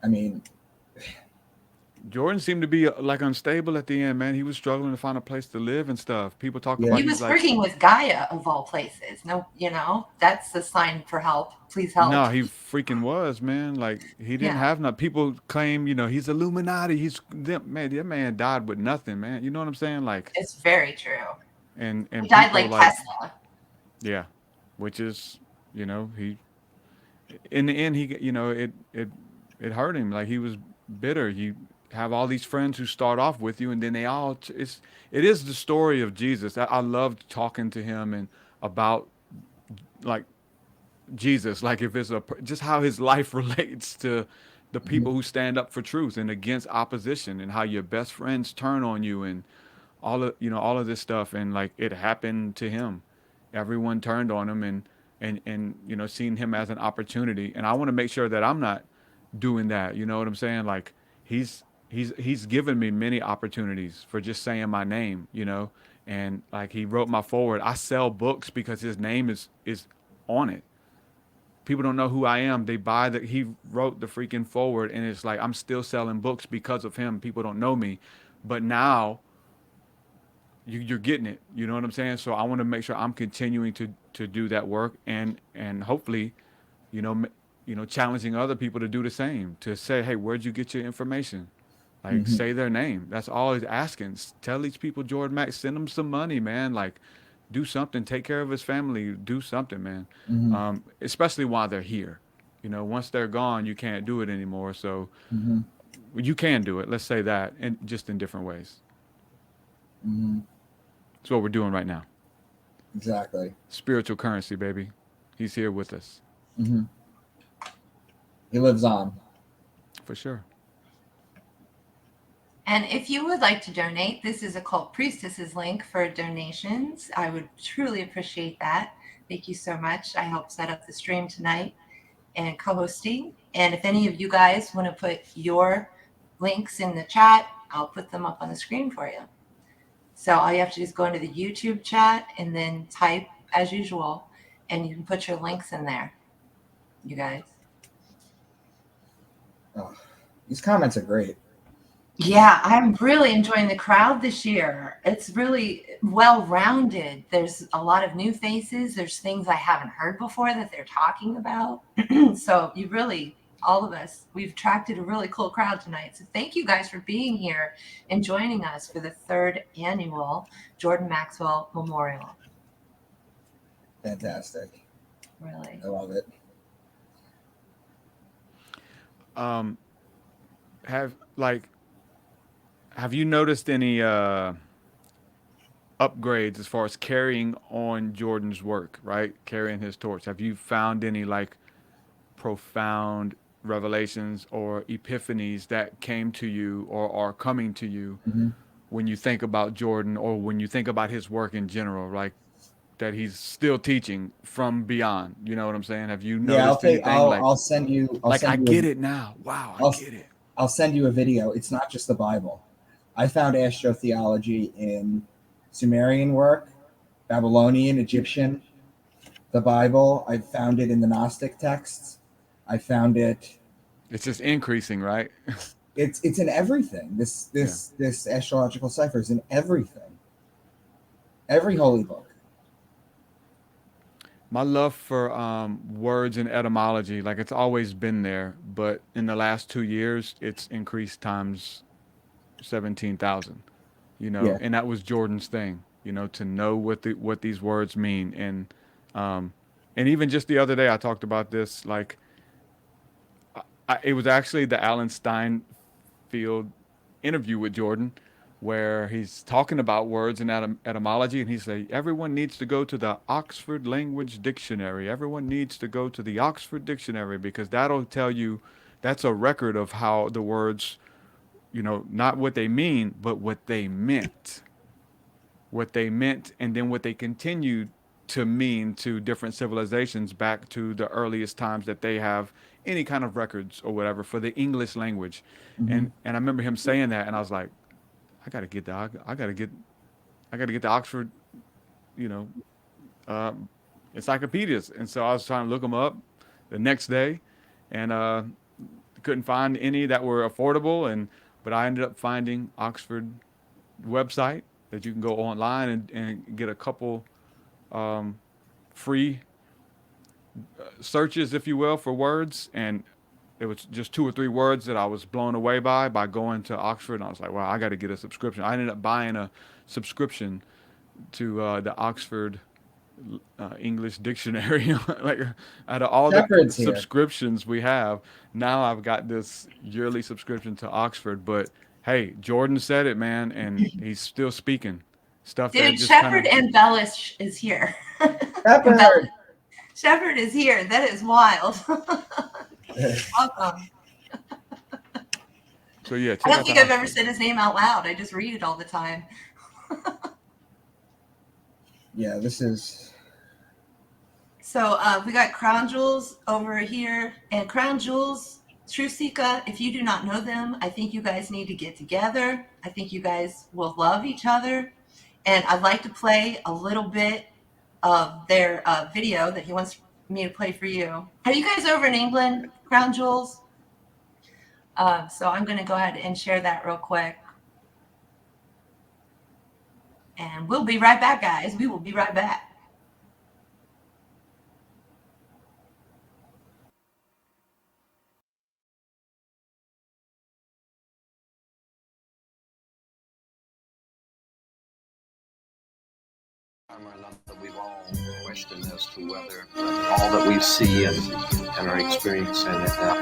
I mean, Jordan seemed to be like unstable at the end, man. He was struggling to find a place to live and stuff. People talk about He was working with Gaia of all places. No, that's a sign for help. Please help. No, he freaking was, man. Like he didn't have nothing. People claim, he's Illuminati. That man died with nothing, man. You know what I'm saying? Like it's very true. And he died like Tesla. Yeah, which is, he in the end it hurt him. Like he was bitter. You have all these friends who start off with you, and then it is the story of Jesus. I loved talking to him and about like Jesus, like if it's just how his life relates to the people who stand up for truth and against opposition, and how your best friends turn on you, and all of this stuff. And like it happened to him. Everyone turned on him, and seeing him as an opportunity. And I want to make sure that I'm not doing that. You know what I'm saying? Like he's given me many opportunities for just saying my name, and like he wrote my forward. I sell books because his name is on it. People don't know who I am. They buy that he wrote the freaking forward, and it's like I'm still selling books because of him. People don't know me, but now you're getting it. You know what I'm saying? So I want to make sure I'm continuing to do that work, and hopefully, challenging other people to do the same. To say, hey, where'd you get your information? Like say their name. That's all he's asking. Tell these people, Jordan Max, send them some money, man. Like do something. Take care of his family. Do something, man. Especially while they're here. Once they're gone, you can't do it anymore. So you can do it. Let's say that, and just in different ways. That's what we're doing right now. Exactly. Spiritual currency, baby. He's here with us. He lives on. For sure. And if you would like to donate, this is Occult Priestess's link for donations. I would truly appreciate that. Thank you so much. I helped set up the stream tonight and co-hosting. And if any of you guys want to put your links in the chat, I'll put them up on the screen for you. So all you have to do is go into the YouTube chat and then type as usual, and you can put your links in there, you guys. Oh, these comments are great. Yeah, I'm really enjoying the crowd this year. It's really well-rounded. There's a lot of new faces. There's things I haven't heard before that they're talking about. So you really, all of us, we've attracted a really cool crowd tonight. So thank you guys for being here and joining us for the 3rd annual Jordan Maxwell Memorial. Fantastic. Really. I love it. Have you noticed any upgrades as far as carrying on Jordan's work, right? Carrying his torch. Have you found any like profound revelations or epiphanies that came to you or are coming to you when you think about Jordan, or when you think about his work in general? Like that he's still teaching from beyond? You know what I'm saying? Have you Yeah, noticed anything? I'll send you. I get it now. Wow, I get it. I'll send you a video. It's not just the Bible. I found astro-theology in Sumerian work, Babylonian, Egyptian, the Bible. I found it in the Gnostic texts. I found it. It's just increasing, right? It's in everything. This astrological cipher is in everything. Every holy book. My love for words and etymology, like it's always been there, but in the last 2 years, it's increased times 17,000. You know, Yeah. and that was Jordan's thing. You know, to know what these words mean, and even just the other day, I talked about this. Like, it was actually the Alan Steinfeld interview with Jordan, where he's talking about words and etymology, and he said, everyone needs to go to the Oxford Language Dictionary. Everyone needs to go to the Oxford Dictionary, because that'll tell you, that's a record of how the words, you know, not what they mean, but what they meant. What they meant, and then what they continued to mean to different civilizations back to the earliest times that they have any kind of records or whatever for the English language. Mhm. And I remember him saying that, and I was like, I gotta get the Oxford, you know, encyclopedias. And so I was trying to look them up the next day, and couldn't find any that were affordable. But I ended up finding Oxford website that you can go online and get a couple free searches, if you will, for words. And it was just 2 or 3 words that I was blown away by going to Oxford. And I was like, wow, I got to get a subscription. I ended up buying a subscription to the Oxford English Dictionary. Like, out of all Shepherd's the here. subscriptions we have, now I've got this yearly subscription to Oxford. But hey, Jordan said it, man, and he's still speaking stuff. Dude, that just Shepherd Embellish is here. Shepherd. Shepherd is here. That is wild. Welcome. So yeah, I don't think I've ever said his name out loud. I just read it all the time. Yeah, this is. So we got Crown Jewels over here, and Crown Jewels, Trusika, if you do not know them, I think you guys need to get together. I think you guys will love each other. And I'd like to play a little bit of their video that he wants me to play for you. Are you guys over in England, Crown Jewels? So I'm going to go ahead and share that real quick. And we'll be right back, guys. We will be right back. That we've all questioned as to whether all that we see and are experiencing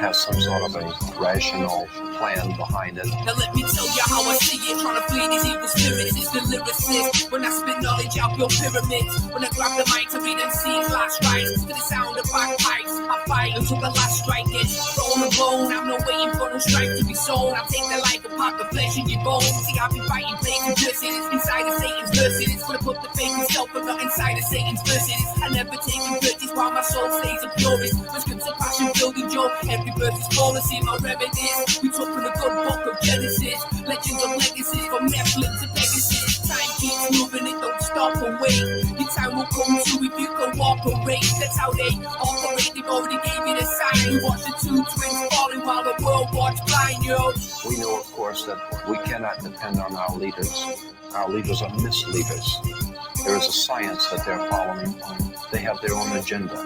has some sort of a rational plan behind it. Now let me tell you how I see it, trying to flee these evil spirits. It's the lyricist, when I spit knowledge out your pyramids. When I grab the mic to read and see last rites, to the sound of bagpipes, I fight until the last strike is thrown a bone. I'm not waiting for no strike to be sown. I take the life apart, the flesh in your bones. See, I've been fighting, playing curses inside of Satan's verses. Gonna put the faith in self, but not inside of Satan's verses. I never take purchase while my soul stays a purist. The scripts of passion building joy. Every verse is falling, see my reminisce. We took from the good book of Genesis. Legends of legacies from Nephilim to Pegasus. Time keeps moving, it don't stop and wait. Your time will come to if you can walk or race. That's how they operate. They've already gave you the sign. You watch the 2 twins falling while the world watch blind, yo. We know, of course, that we cannot depend on our leaders. Our leaders are misleaders. There is a science that they're following. They have their own agenda,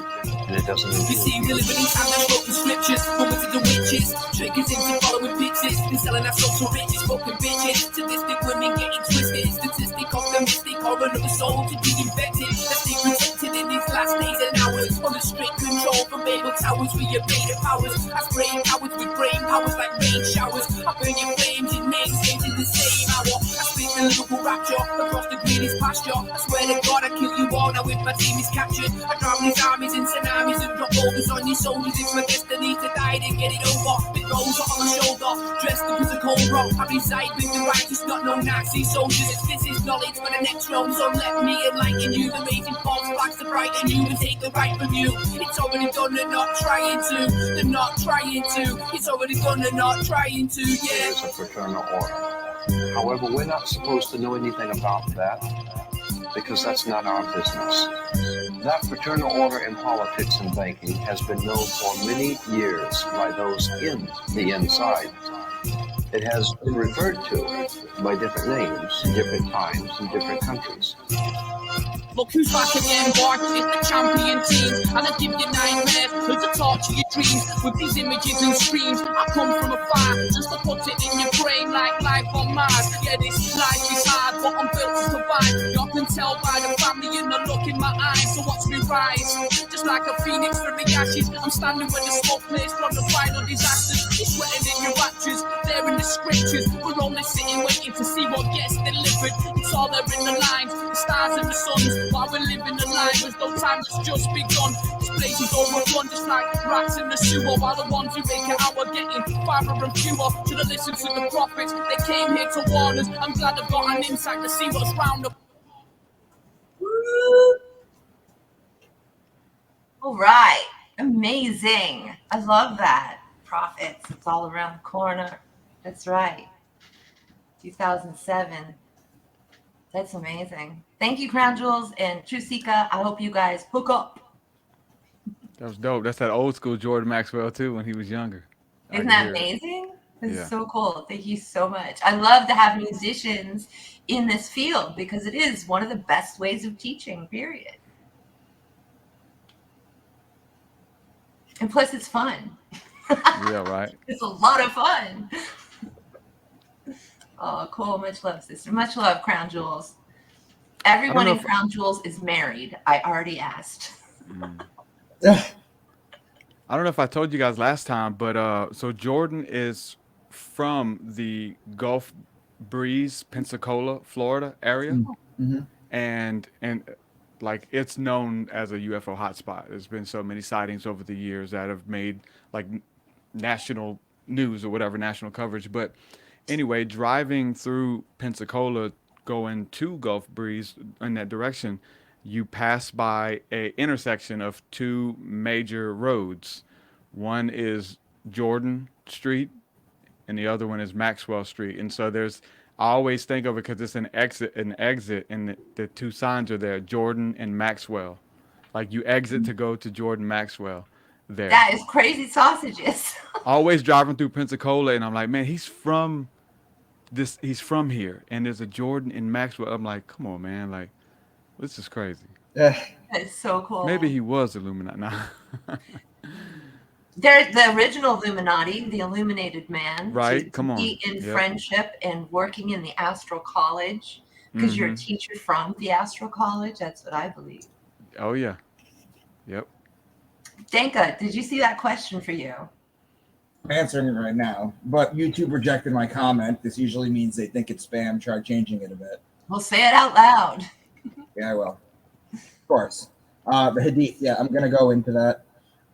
and it doesn't You see, we live in time that's broken scriptures, women to the witches, triggers into following bitches, and selling our souls to riches, broken bitches, sadistic women getting twisted, statistic of the mystic, or another soul to be invented, that's they protected in these last days and hours, under strict control from Babel towers, we obey the powers, I spray cowards with brain powers like rain showers, I burn your flames, your names in the same hour, I speak the lyrical rapture, across the greenest pasture, I swear to God I kill you all, now if my team is captured. I drown these armies in tsunamis and drop boulders on your shoulders. It's my destiny to die to get it over. Big rolls on my shoulder, dressed up as a cold rock. I reside with the righteous, not no Nazi soldiers. This is knowledge for the next realm, so let me enlighten you. The raging false flags to brighten you and take the right from you. It's already done, they're not trying to. They're not trying to. It's already done, they're not trying to. Yeah. It's a fraternal order. However, we're not supposed to know anything about that because that's not our business. That fraternal order in politics and banking has been known for many years by those in the inside. It has been referred to by different names, different times, in different countries. Look who's back again, boy, it's the champion team. And I give you nightmares, as a torture your dreams. With these images and screams, I come from afar, just to put it in your brain like life on Mars. Yeah, this life is hard, but I'm built to survive. You can tell by the family and the look in my eyes. So watch me rise, just like a phoenix from the ashes. I'm standing where the smoke clears from the final disasters. You're sweating in your raptures, they're in the scriptures. We're only sitting waiting to see what gets delivered. It's all there in the lines, the stars and the suns. While we're living the life, there's no time that's just begun. This place is overrun just like rats in the sewer. While the ones who make it out are getting farther and fewer. Should have listened to the prophets, they came here to warn us. I'm glad I've got an insight to see what's round the... All right. Amazing. I love that. Prophets. It's all around the corner. That's right. 2007. That's amazing. Thank you, Crown Jewels and Trusika. I hope you guys hook up. That was dope. That's that old school Jordan Maxwell too when he was younger. Isn't that amazing? This Yeah. is so cool. Thank you so much. I love to have musicians in this field because it is one of the best ways of teaching, period. And plus it's fun. Yeah, right. It's a lot of fun. Oh, cool. Much love, sister. Much love, Crown Jewels. Everyone in Crown Jewels is married. I already asked. I don't know if I told you guys last time, but so Jordan is from the Gulf Breeze, Pensacola, Florida area, Mm-hmm. and like it's known as a UFO hotspot. There's been so many sightings over the years that have made like national news or whatever, national coverage. But anyway, driving through Pensacola, going to Gulf Breeze in that direction, you pass by a intersection of two major roads. One is Jordan Street, and the other one is Maxwell Street. And so I always think of it because it's an exit, and the two signs are there, Jordan and Maxwell. Like you exit to go to Jordan Maxwell there. That is crazy sausages. Always driving through Pensacola, and I'm like, man, he's from here, and there's a Jordan in Maxwell. I'm like, come on, man, like this is crazy. That's so cool. Maybe he was Illuminati. Nah. They're the original Illuminati, the illuminated man. Right, to come on. Be in Yep. friendship and working in the Astro College because you're a teacher from the Astro College. That's what I believe. Oh yeah. Yep. Danka, did you see that question for you? I'm answering it right now, but YouTube rejected my comment. This usually means they think it's spam. Try changing it a bit. Well, say it out loud. Yeah, I will. Of course. The Hadith. Yeah, I'm gonna go into that.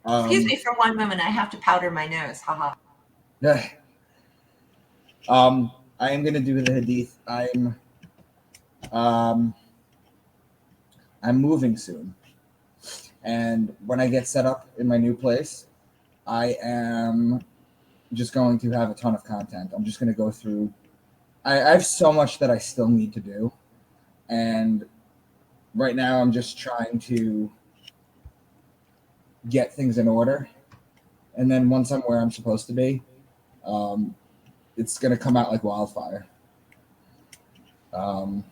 Excuse me for one moment. I have to powder my nose. Haha. I am gonna do the Hadith. I'm moving soon, and when I get set up in my new place, I am just going to have a ton of content. I'm just gonna go through. I have so much that I still need to do, and right now I'm just trying to get things in order, and then once I'm where I'm supposed to be, it's gonna come out like wildfire. The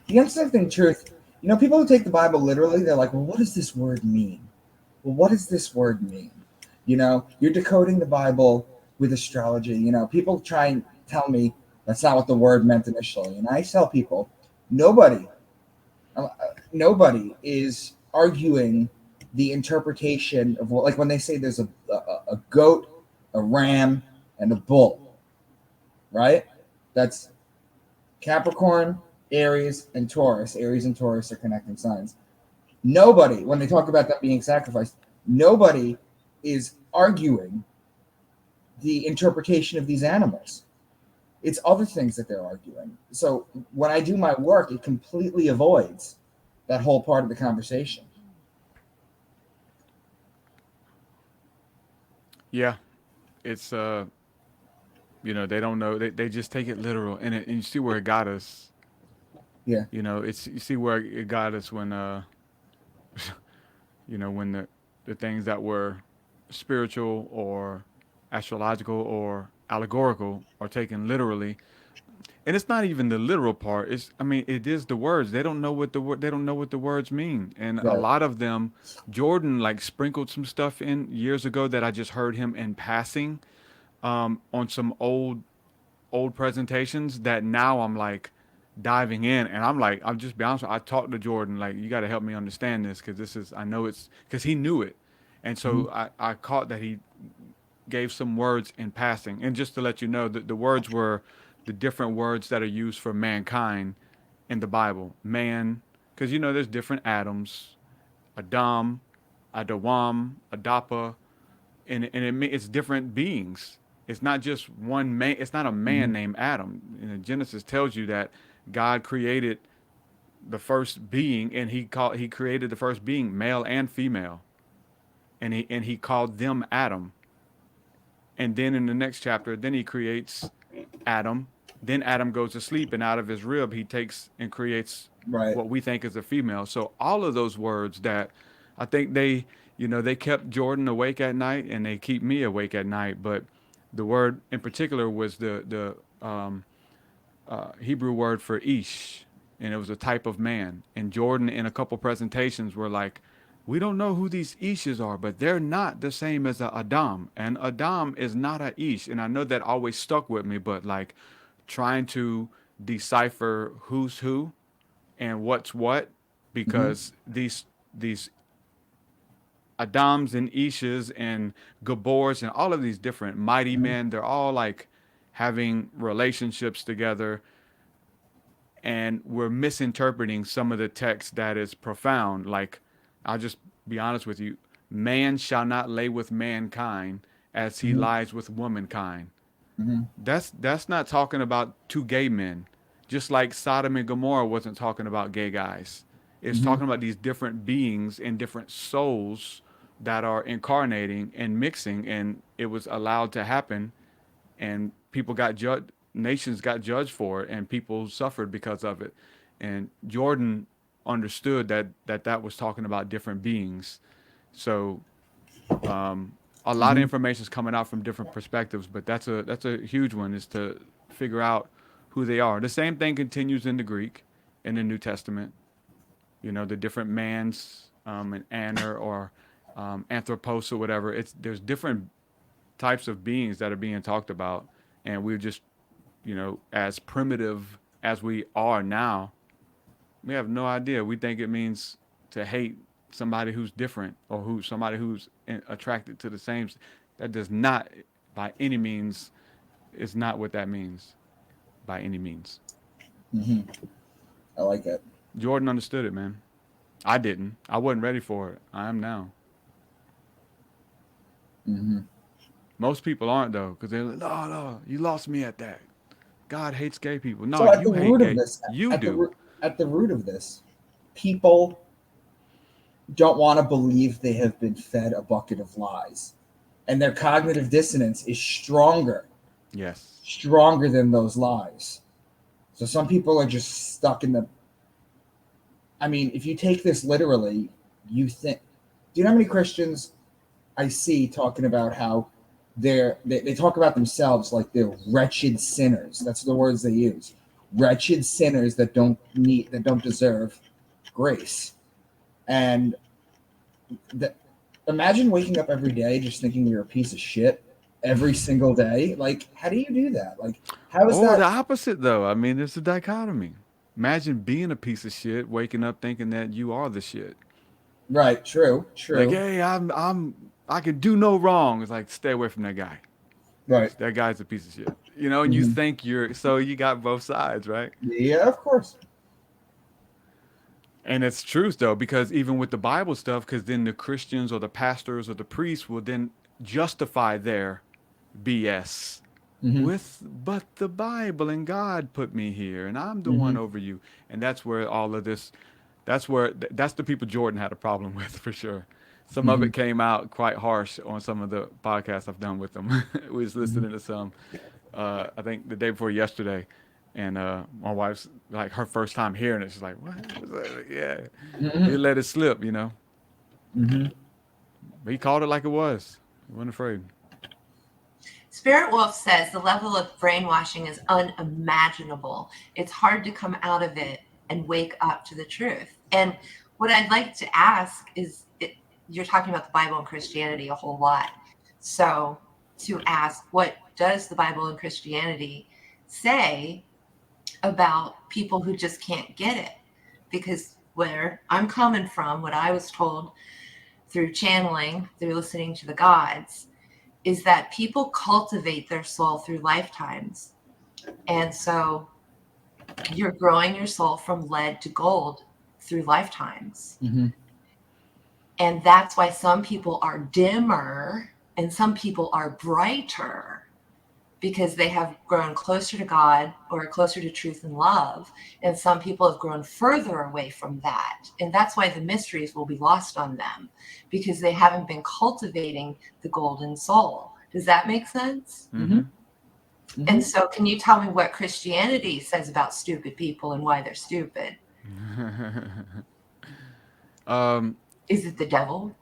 interesting truth, people who take the Bible literally, they're like, well, what does this word mean? Well, what does this word mean? You're decoding the Bible with astrology. People try and tell me that's not what the word meant initially, and I tell people, nobody is arguing the interpretation of like when they say there's a goat, a ram, and a bull, right? That's Capricorn, Aries, and Taurus. Aries and Taurus are connecting signs. Nobody, when they talk about them being sacrificed, nobody is arguing the interpretation of these animals. It's other things that they're arguing. So when I do my work, it completely avoids that whole part of the conversation. Yeah, it's you know, they don't know. They just take it literal, and you see where it got us. Yeah. You know, it's you see where it got us when you know, when the things that were spiritual or astrological or allegorical are taken literally. And it's not even the literal part. It's, I mean, it is the words. They don't know what they don't know what the words mean. And a Right. lot of them, Jordan like sprinkled some stuff in years ago that I just heard him in passing on some old presentations that now I'm like diving in, and I'm like, I'll just be honest with you, I talked to Jordan like, you got to help me understand this, because this is, I know it's because he knew it. And so I caught that he gave some words in passing. And just to let you know that the words were the different words that are used for mankind in the Bible. Man, because you know there's different Adams, Adam, Adawam, Adapa, and it's different beings. It's not just one man. It's not a man named Adam. And Genesis tells you that God created the first being, and he created the first being, male and female, and he called them Adam. And then in the next chapter, then he creates Adam. Then Adam goes to sleep, and out of his rib, he takes and creates Right. what we think is a female. So all of those words that I think they, you know, they kept Jordan awake at night, and they keep me awake at night. But the word in particular was the Hebrew word for ish, and it was a type of man. And Jordan, in a couple presentations, were like, we don't know who these ishes are, but they're not the same as a Adam. And Adam is not a ish. And I know that always stuck with me, but like trying to decipher who's who and what's what, because these Adams and Ishas and Gabors and all of these different mighty men, they're all like having relationships together, and we're misinterpreting some of the text that is profound. Like, I'll just be honest with you, man shall not lay with mankind as he lies with womankind. That's not talking about two gay men. Just like Sodom and Gomorrah wasn't talking about gay guys. It's talking about these different beings and different souls that are incarnating and mixing, and it was allowed to happen, and people got judged, nations got judged for it, and people suffered because of it. And Jordan understood that was talking about different beings. So a lot of information is coming out from different perspectives, but that's a huge one, is to figure out who they are. The same thing continues in the Greek, in the New Testament. You know, the different mans, and aner, or anthropos, or whatever. There's different types of beings that are being talked about, and we're just, you know, as primitive as we are now, we have no idea. We think it means to hate somebody who's different, or somebody who's attracted to the same. That does not, by any means, is not what that means, by any means. I like that. Jordan understood it, man. I didn't. I wasn't ready for it. I am now. Most people aren't, though, because they're like, no, you lost me at that. God hates gay people. No, So at you the hate root gay. of this, You do. At the root of this, people don't want to believe they have been fed a bucket of lies, and their cognitive dissonance is stronger Yes. than those lies. So some people are just stuck in the. I mean, if you take this literally, you think. Do you know how many Christians I see talking about how they talk about themselves like they're wretched sinners? That's the words they use. Wretched sinners that don't deserve grace. And imagine waking up every day just thinking you're a piece of shit every single day. Like, how do you do that? Like, how is that? The opposite, though. I mean, there's a dichotomy. Imagine being a piece of shit, waking up thinking that you are the shit. Right. True. Like, hey, I can do no wrong. It's like, stay away from that guy. Right. That guy's a piece of shit. You know, and you think so you got both sides, right? Yeah, of course. And it's truth though, because even with the Bible stuff, because then the Christians or the pastors or the priests will then justify their BS with, but the Bible and God put me here, and I'm the one over you. And that's where all of this, that's the people Jordan had a problem with for sure. Some of it came out quite harsh on some of the podcasts I've done with them. We was listening to some, I think the day before yesterday, and my wife's like her first time hearing it. She's like, "What? Yeah, he let it slip, you know." But he called it like it was. He wasn't afraid. Spirit Wolf says the level of brainwashing is unimaginable. It's hard to come out of it and wake up to the truth. And what I'd like to ask is, you're talking about the Bible and Christianity a whole lot. So to ask, what does the Bible and Christianity say about people who just can't get it? Because where I'm coming from, what I was told through channeling, through listening to the gods, is that people cultivate their soul through lifetimes. And so you're growing your soul from lead to gold through lifetimes. And that's why some people are dimmer and some people are brighter, because they have grown closer to God or closer to truth and love. And some people have grown further away from that. And that's why the mysteries will be lost on them, because they haven't been cultivating the golden soul. Does that make sense? And so can you tell me what Christianity says about stupid people and why they're stupid? Is it the devil?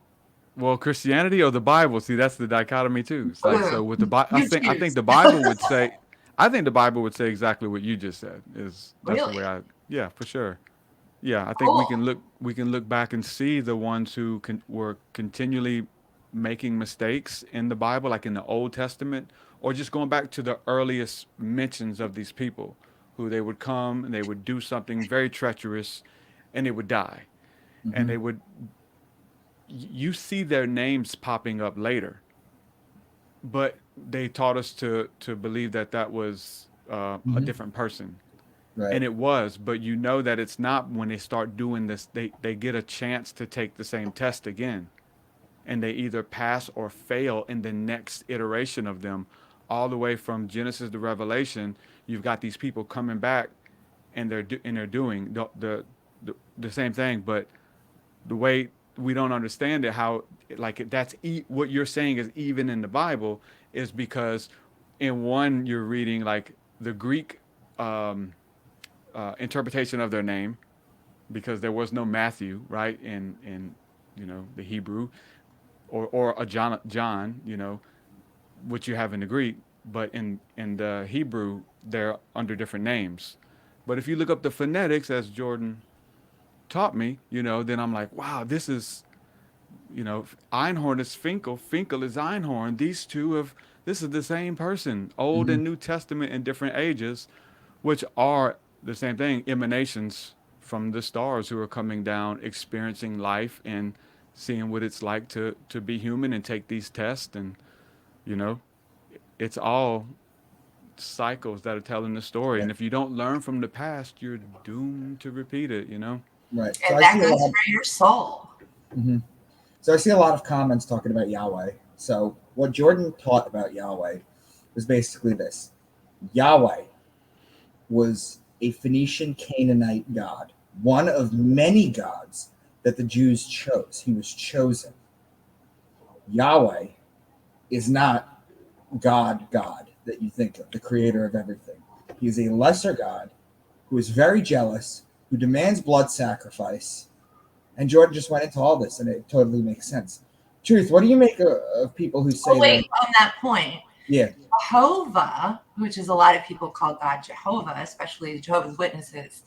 Well, Christianity or the Bible? See, that's the dichotomy too. It's like, so with the Bible, I think the Bible would say, I think the Bible would say exactly what you just said. That's the way yeah, for sure. Yeah, I think we can look back and see the ones who were continually making mistakes in the Bible, like in the Old Testament, or just going back to the earliest mentions of these people, who they would come and they would do something very treacherous, and they would die, and they would. You see their names popping up later, but they taught us to believe that was a different person. And it was, but you know that it's not. When they start doing this, they get a chance to take the same test again, and they either pass or fail in the next iteration of them. All the way from Genesis to Revelation, you've got these people coming back, and they're doing the same thing, but the way we don't understand it, how like that's what you're saying is even in the Bible, is because in one you're reading like the Greek interpretation of their name, because there was no Matthew, right, in the Hebrew, or a John, what you have in the Greek, but in the Hebrew they're under different names. But if you look up the phonetics, as Jordan taught me, then I'm like, wow, this is, Einhorn is Finkel, Finkel is Einhorn. These two this is the same person, Old and New Testament in different ages, which are the same thing, emanations from the stars who are coming down, experiencing life and seeing what it's like to be human and take these tests. And, it's all cycles that are telling the story. And if you don't learn from the past, you're doomed to repeat it, Right. And that goes for your soul. So I see a lot of comments talking about Yahweh. So what Jordan taught about Yahweh was basically this. Yahweh was a Phoenician Canaanite god, one of many gods that the Jews chose. He was chosen. Yahweh is not God that you think of, the creator of everything. He is a lesser god who is very jealous, who demands blood sacrifice. And Jordan just went into all this, and it totally makes sense. Truth, what do you make of people who say on that point, yeah, Jehovah, which is a lot of people call God Jehovah, especially the Jehovah's Witnesses,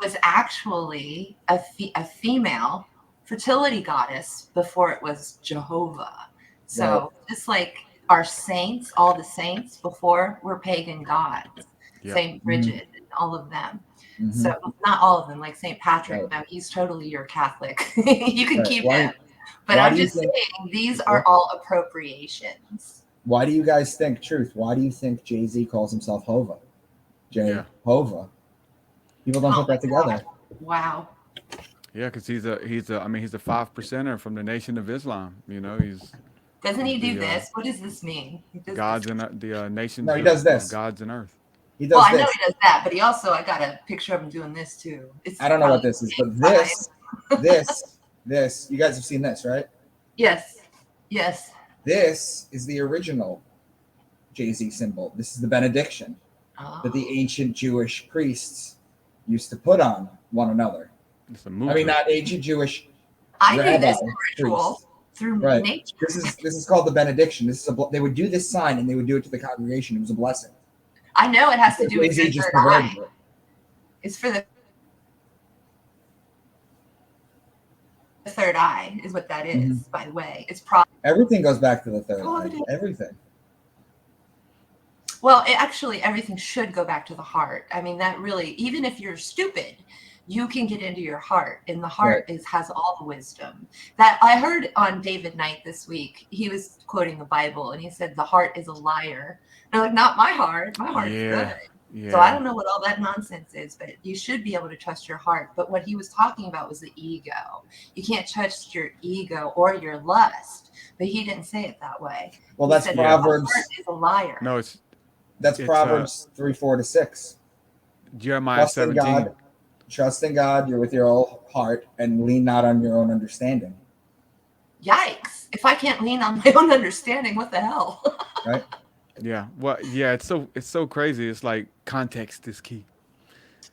was actually a female fertility goddess before it was Jehovah. So just like our saints, all the saints before were pagan gods, Saint Bridget, and all of them. So not all of them, like Saint Patrick. Now he's totally your Catholic. You can keep him. But I'm just saying these are all appropriations. Why do you guys think, Truth? Why do you think Jay-Z calls himself Hova? Jehovah. People don't put that together. Wow. Yeah, because he's a 5%er from the Nation of Islam. You know, Doesn't he's he do the this? What does this mean? He does this. gods and the No, nations he does of this. gods and earth. He Well, does I know this. he does that, but I got a picture of him doing this too. It's I don't know what probably this is, but the same this, you guys have seen this, right? Yes. Yes. This is the original Jay-Z symbol. This is the benediction that the ancient Jewish priests used to put on one another. It's a I movement. mean, not ancient Jewish I do rabbi this ritual priests. through Right. nature. This is called the benediction. This is they would do this sign and they would do it to the congregation. It was a blessing. I know it has to do with Jay-Z your just third perverted eye. it. It's for the third eye is what that is, by the way. It's probably Everything goes back to the third Oh, eye. it is. Everything. Well, actually, everything should go back to the heart. I mean, that really, even if you're stupid, you can get into your heart, and the heart has all the wisdom. That I heard on David Knight this week. He was quoting the Bible, and he said, "The heart is a liar." And I'm like, not my heart. My heart's good. Yeah. So I don't know what all that nonsense is, but you should be able to trust your heart. But what he was talking about was the ego. You can't trust your ego or your lust. But he didn't say it that way. Well, He that's said, Proverbs. "The heart is a liar." No, That's it's, Proverbs 3:4-6. Jeremiah Trust in 17. God. Trust in God. You're with your whole heart, and lean not on your own understanding. Yikes. If I can't lean on my own understanding, what the hell? Right. Yeah. Well, yeah. It's so crazy. It's like context is key.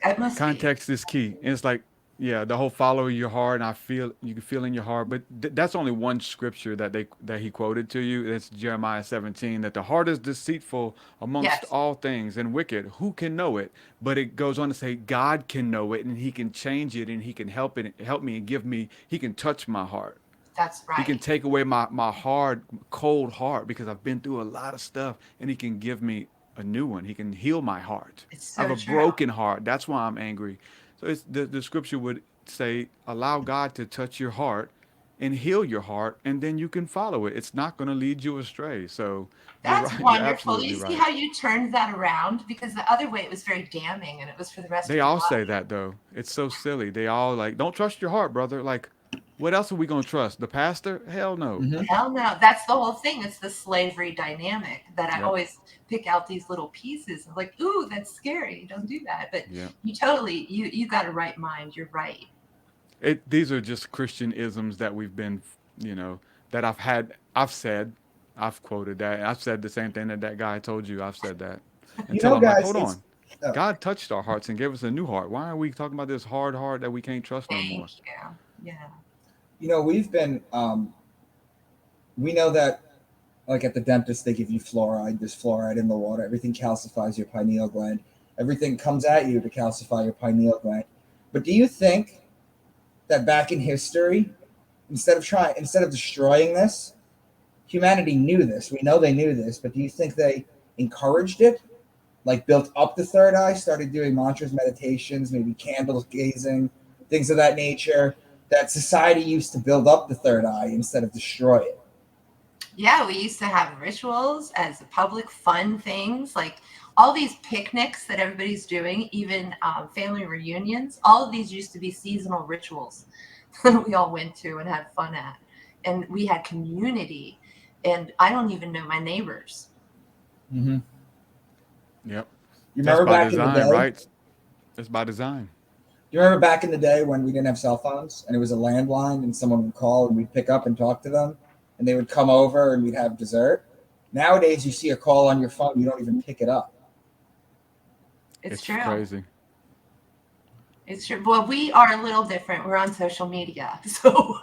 It must Context is key. And it's like, yeah, the whole follow your heart, and you can feel in your heart. But that's only one scripture that he quoted to you. It's Jeremiah 17, that the heart is deceitful amongst Yes. all things and wicked. Who can know it? But it goes on to say God can know it, and he can change it, and he can help me and give me, he can touch my heart. That's right. He can take away my hard, cold heart, because I've been through a lot of stuff, and he can give me a new one. He can heal my heart. It's so I have a true. broken heart. That's why I'm angry. So it's the scripture would say, allow God to touch your heart and heal your heart, and then you can follow it. It's not going to lead you astray. So you're That's right. You're wonderful. absolutely You see right. how you turned that around? Because the other way it was very damning, and it was for the rest They of your all life. say that though. It's so silly. They all like, don't trust your heart, brother. Like, what else are we going to trust? The pastor? Hell no. Hell no. That's the whole thing. It's the slavery dynamic that I Yep. always pick out these little pieces. I'm like, ooh, that's scary. Don't do that. But Yeah. you totally, you got a right mind. You're right. These are just Christian isms that we've been, that I've quoted that. I've said the same thing that guy told you. I've said that. Until I'm like, guys, hold it's- on. God touched our hearts and gave us a new heart. Why are we talking about this hard heart that we can't trust no more? Yeah. We've been, we know that, like at the dentist, they give you fluoride. There's fluoride in the water. Everything calcifies your pineal gland. Everything comes at you to calcify your pineal gland. But do you think that back in history, instead of destroying this, humanity knew this? We know they knew this, but do you think they encouraged it? Like built up the third eye, started doing mantras, meditations, maybe candles gazing, things of that nature, that society used to build up the third eye instead of destroy it. Yeah, we used to have rituals as public fun things, like all these picnics that everybody's doing, even family reunions. All of these used to be seasonal rituals that we all went to and had fun at. And we had community. And I don't even know my neighbors. Mm-hmm. Yep. You That's remember by back design, in the day? right? That's by design. You remember back in the day when we didn't have cell phones and it was a landline and someone would call and we'd pick up and talk to them and they would come over and we'd have dessert? Nowadays, you see a call on your phone, you don't even pick it up. It's true. Crazy. It's true. Well, we are a little different. We're on social media. So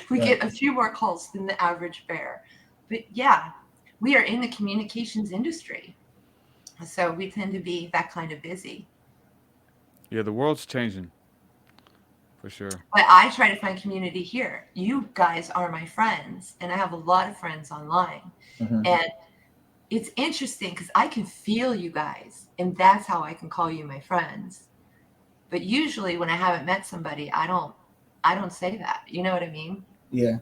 we get a few more calls than the average bear. But yeah, we are in the communications industry. So we tend to be that kind of busy. Yeah, the world's changing. For sure. But I try to find community here. You guys are my friends, and I have a lot of friends online. Mm-hmm. And it's interesting because I can feel you guys, and that's how I can call you my friends. But usually when I haven't met somebody, I don't say that. You know what I mean? Yeah.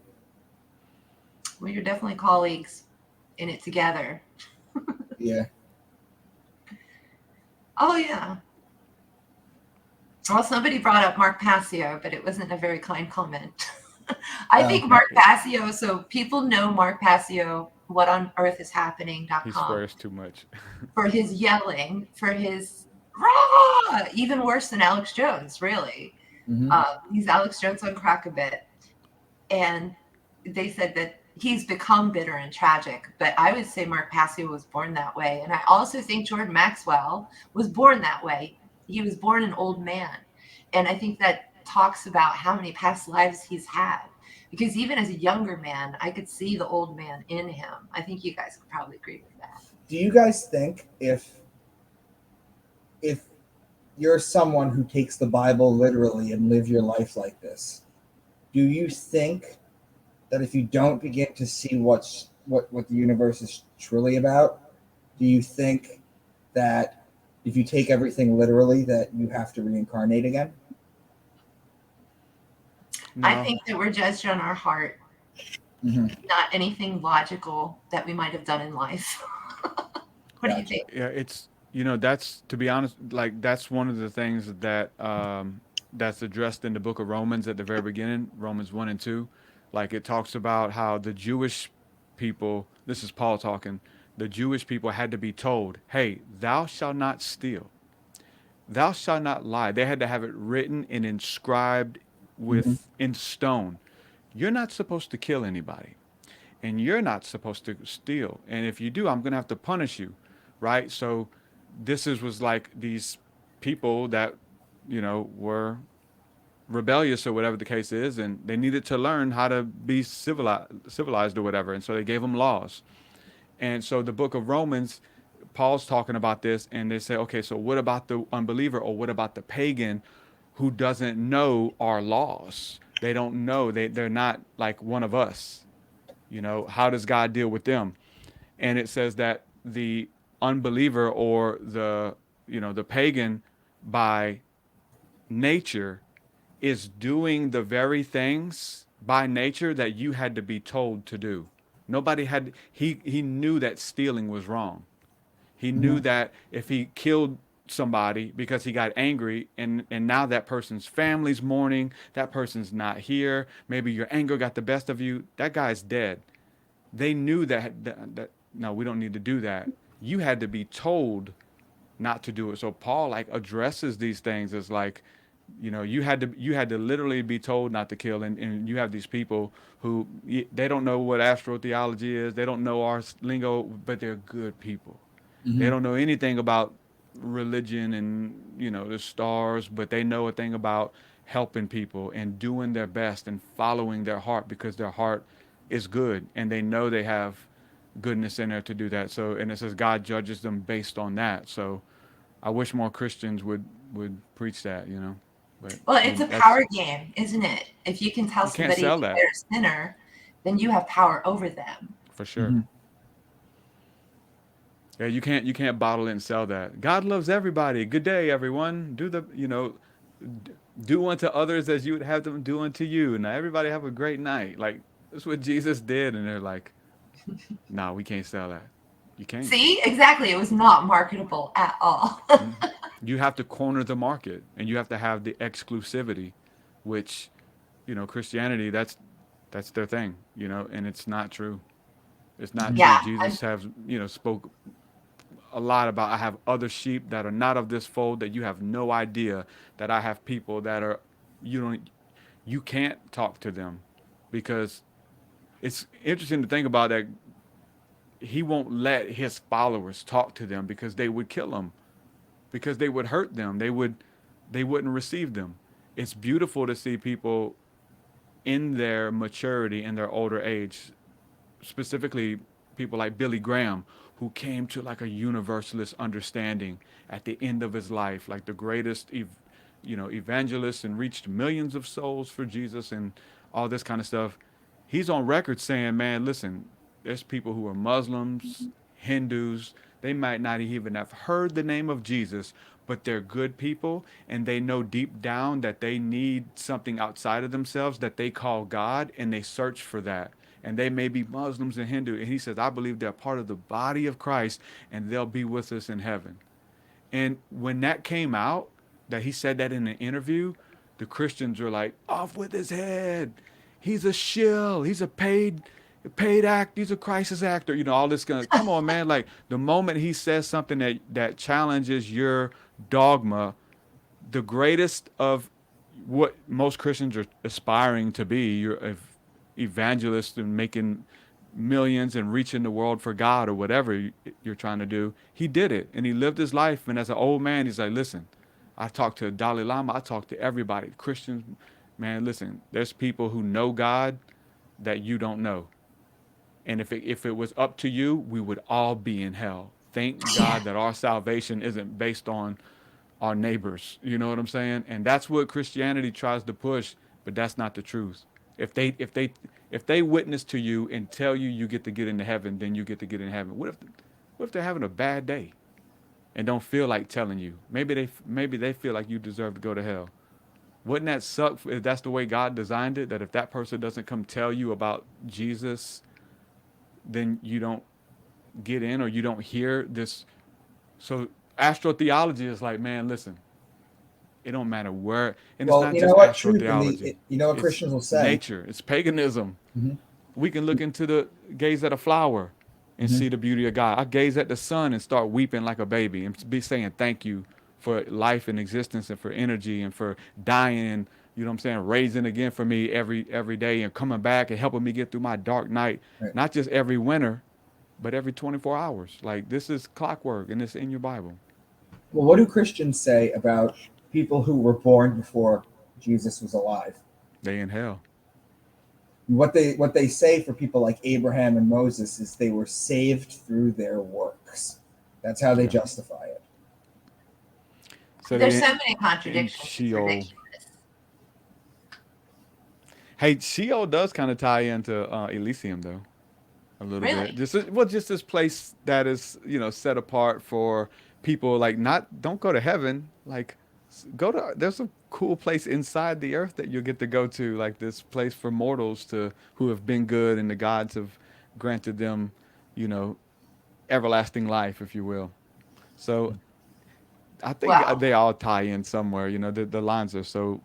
Well, you're definitely colleagues in it together. Yeah. Oh, yeah. Well, somebody brought up Mark Passio, but it wasn't a very kind comment. I Oh. think Mark Passio, so people know Mark Passio, what on earth is He happening.com, swears too much. for his yelling, for his rah, even worse than Alex Jones, really. Mhm. He's Alex Jones on crack a bit. And they said that he's become bitter and tragic, but I would say Mark Passio was born that way. And I also think Jordan Maxwell was born that way. He was born an old man. And I think that talks about how many past lives he's had. Because even as a younger man, I could see the old man in him. I think you guys could probably agree with that. Do you guys think if you're someone who takes the Bible literally and live your life like this, do you think that if you don't begin to see what the universe is truly about, do you think that if you take everything literally that you have to reincarnate again? No. I think that we're judged on our heart, not anything logical that we might have done in life. What do you think? Yeah, it's that's, to be honest, like that's one of the things that that's addressed in the book of Romans at the very beginning, Romans 1 and 2. Like it talks about how the Jewish people, this is Paul talking, the Jewish people had to be told, "Hey, thou shalt not steal. Thou shalt not lie." They had to have it written and inscribed with in stone. You're not supposed to kill anybody, and you're not supposed to steal. And if you do, I'm going to have to punish you, right? So was like these people that, were rebellious or whatever the case is, and they needed to learn how to be civilized or whatever. And so they gave them laws. And so the book of Romans, Paul's talking about this, and they say, okay, so what about the unbeliever, or what about the pagan who doesn't know our laws? They don't know. They're not like one of us. How does God deal with them? And it says that the unbeliever, or the pagan by nature, is doing the very things by nature that you had to be told to do. Nobody had, he knew that stealing was wrong. He knew that if he killed somebody because he got angry, and now that person's family's mourning, that person's not here, maybe your anger got the best of you, that guy's dead. They knew that no, we don't need to do that. You had to be told not to do it. So Paul like addresses these things as like, you had to literally be told not to kill. And you have these people who they don't know what astro-theology is. They don't know our lingo, but they're good people. They don't know anything about religion and the stars, but they know a thing about helping people and doing their best and following their heart, because their heart is good and they know they have goodness in there to do that. So, and it says God judges them based on that. So I wish more Christians would preach that. But Well, it's a power game, isn't it? If you can tell you can't somebody sell that that. they're a sinner, then you have power over them. For sure. Yeah, you can't bottle it and sell that. God loves everybody. Good day, everyone. Do unto others as you would have them do unto you. Now everybody have a great night. Like that's what Jesus did, and they're like, "No, we can't sell that. You can't." See, exactly. It was not marketable at all. You have to corner the market, and you have to have the exclusivity, which, Christianity, that's their thing, and it's not true. It's not true. Yeah, Jesus has, spoke a lot about, I have other sheep that are not of this fold, that you have no idea that I have people that are, you can't talk to them, because it's interesting to think about that. He won't let his followers talk to them because they would kill them, because they would hurt them. They wouldn't receive them. It's beautiful to see people in their maturity, in their older age, specifically people like Billy Graham, who came to like a universalist understanding at the end of his life, like the greatest, evangelist, and reached millions of souls for Jesus and all this kind of stuff. He's on record saying, man, listen, there's people who are Muslims, Hindus, they might not even have heard the name of Jesus, but they're good people, and they know deep down that they need something outside of themselves that they call God, and they search for that. And they may be Muslims and Hindu. And he says, I believe they're part of the body of Christ, and they'll be with us in heaven. And when that came out, that he said that in an interview, the Christians were like, off with his head. He's a shill. He's a paid act. He's a crisis actor. You know, all this kind of, come on, man. Like the moment he says something that challenges your dogma, the greatest of what most Christians are aspiring to be, you're evangelists and making millions and reaching the world for God or whatever you're trying to do. He did it and he lived his life. And as an old man, he's like, listen, I talked to Dalai Lama. I talked to everybody. Christians, man, listen, there's people who know God that you don't know. And if it was up to you, we would all be in hell. Thank God that our salvation isn't based on our neighbors. You know what I'm saying? And that's what Christianity tries to push, but that's not the truth. If they witness to you and tell you you get to get into heaven, then you get to get in heaven. What if they're having a bad day and don't feel like telling you? Maybe they feel like you deserve to go to hell. Wouldn't that suck if that's the way God designed it? That if that person doesn't come tell you about Jesus, then you don't get in or you don't hear this. So astro-theology is like, man, listen, it don't matter where, and Well, it's not you just know what? astro-theology. You know what It's Christians will say? nature. It's paganism. Mhm. We can look into gaze at a flower and see the beauty of God. I gaze at the sun and start weeping like a baby and be saying thank you for life and existence and for energy and for dying, you know what I'm saying, raising again for me every day and coming back and helping me get through my dark night. Right. Not just every winter, but every 24 hours. Like this is clockwork and it's in your Bible. Well, what do Christians say about people who were born before Jesus was alive? They in hell. What they say for people like Abraham and Moses is they were saved through their works. That's how they justify it. So There's so many contradictions. It's Sheol. ridiculous. Hey, Sheol does kind of tie into Elysium though, a little Really? bit. Just this place that is set apart for people like don't go to heaven, like there's a cool place inside the earth that you'll get to go to, like this place for mortals who have been good and the gods have granted them, everlasting life, if you will. So I think Wow. they all tie in somewhere. The lines are so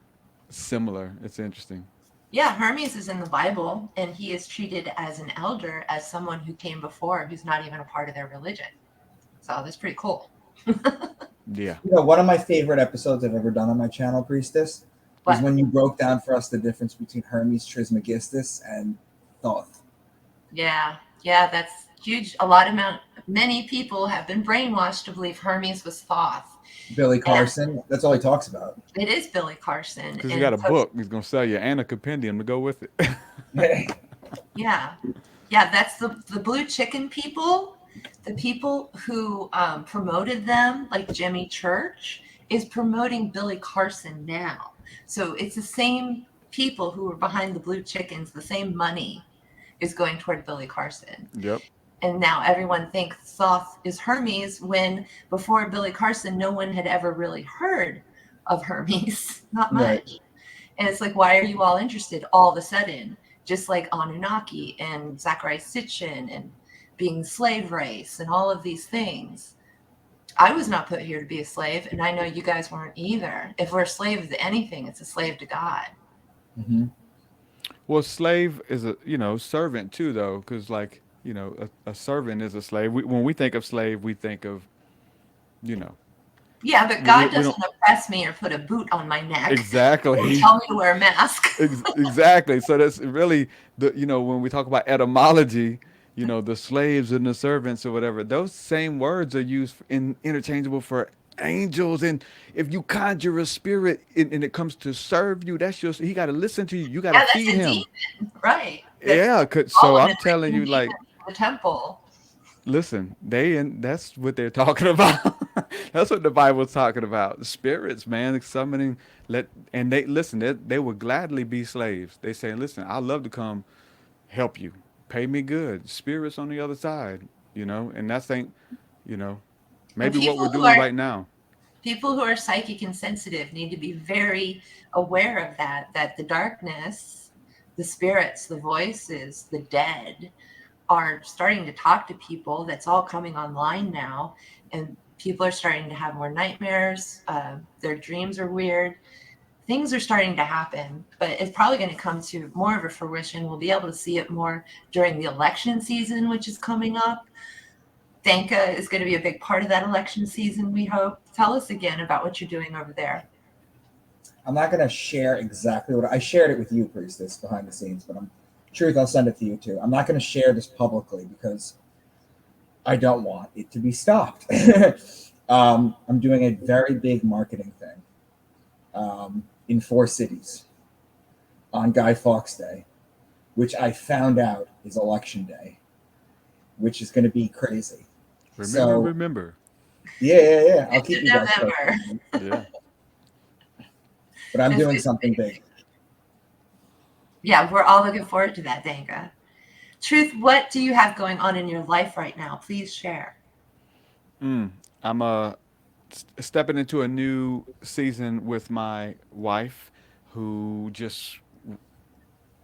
similar. It's interesting. Yeah, Hermes is in the Bible, and he is treated as an elder, as someone who came before, who's not even a part of their religion. So that's pretty cool. Yeah. One of my favorite episodes I've ever done on my channel, Priestess, was when you broke down for us the difference between Hermes Trismegistus and Thoth. Yeah, that's huge. Many people have been brainwashed to believe Hermes was Thoth. Billy Carson, that's all he talks about. It is Billy Carson. Because he got a book he's going to sell you and a compendium to go with it. Yeah, that's the blue chicken people. The people who promoted them, like Jimmy Church, is promoting Billy Carson now. So it's the same people who were behind the blue chickens. The same money is going toward Billy Carson. Yep. And now everyone thinks Thoth is Hermes, when before Billy Carson, no one had ever really heard of Hermes. Not much. Right. And it's like, why are you all interested all of a sudden? Just like Anunnaki and Zachariah Sitchin and being slave race and all of these things. I was not put here to be a slave, and I know you guys weren't either. If we're a slave to anything, it's a slave to God. Mm-hmm. Well, slave is a servant too, though, because like a servant is a slave. When we think of slave, we think of Yeah, but God doesn't oppress me or put a boot on my neck. Exactly. Or tell me to wear a mask. Exactly. So that's really when we talk about etymology, the slaves and the servants or whatever, those same words are used interchangeable for angels. And if you conjure a spirit and it comes to serve you, he got to listen to you. You got to feed him. Demon, right. Yeah. So I'm telling you, like, the temple. Listen, that's what they're talking about. That's what the Bible's talking about. Spirits, man, summoning. They would gladly be slaves. They say, listen, I'd love to come help you. Pay me good. Spirits on the other side, and that's maybe what we're doing right now. People who are psychic and sensitive need to be very aware of that the darkness, the spirits, the voices, the dead are starting to talk to people. That's all coming online now. And People are starting to have more nightmares. Their dreams are weird. Things are starting to happen, but it's probably going to come to more of a fruition. We'll be able to see it more during the election season, which is coming up. Danka is going to be a big part of that election season, we hope. Tell us again about what you're doing over there. I'm not going to share exactly what I shared it with you, Priestess, behind the scenes, but truth, I'll send it to you too. I'm not going to share this publicly because I don't want it to be stopped. I'm doing a very big marketing thing in 4 cities on Guy Fawkes Day, which I found out is election day, which is going to be crazy. Remember. Yeah. I'll keep you guys November. Yeah. But I'm doing something big. Yeah, we're all looking forward to that, Danka. Truth, what do you have going on in your life right now? Please share. I'm stepping into a new season with my wife, who just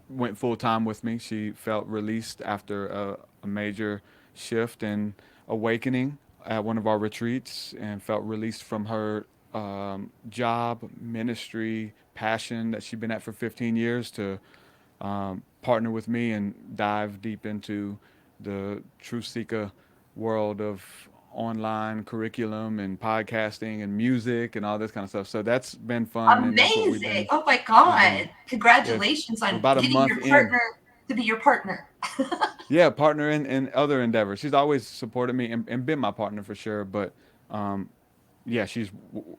went full time with me. She felt released after a major shift and awakening at one of our retreats, and felt released from her job, ministry, passion that she'd been at for 15 years to partner with me and dive deep into the Truth Seeker world of online curriculum and podcasting and music and all this kind of stuff. So that's been fun. Amazing. And that's what we've been, oh my God. Congratulations on about a getting month your in. partner to be your partner. Yeah, partner in other endeavors. She's always supported me and been my partner for sure. But yeah, she's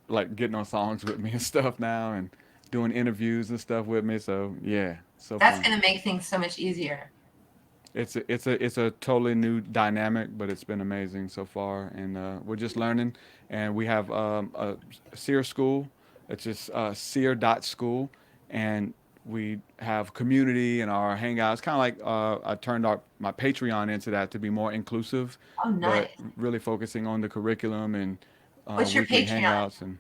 like getting on songs with me and stuff now, and doing interviews and stuff with me. So yeah, so That's fun. going to make things so much easier. It's a totally new dynamic, but it's been amazing so far, and we're just learning. And we have a Seer school. It's just seer.school, and we have community and our hangouts. Kind of like I turned my Patreon into that to be more inclusive, Oh, nice. but really focusing on the curriculum and What's your weekly Patreon? hangouts and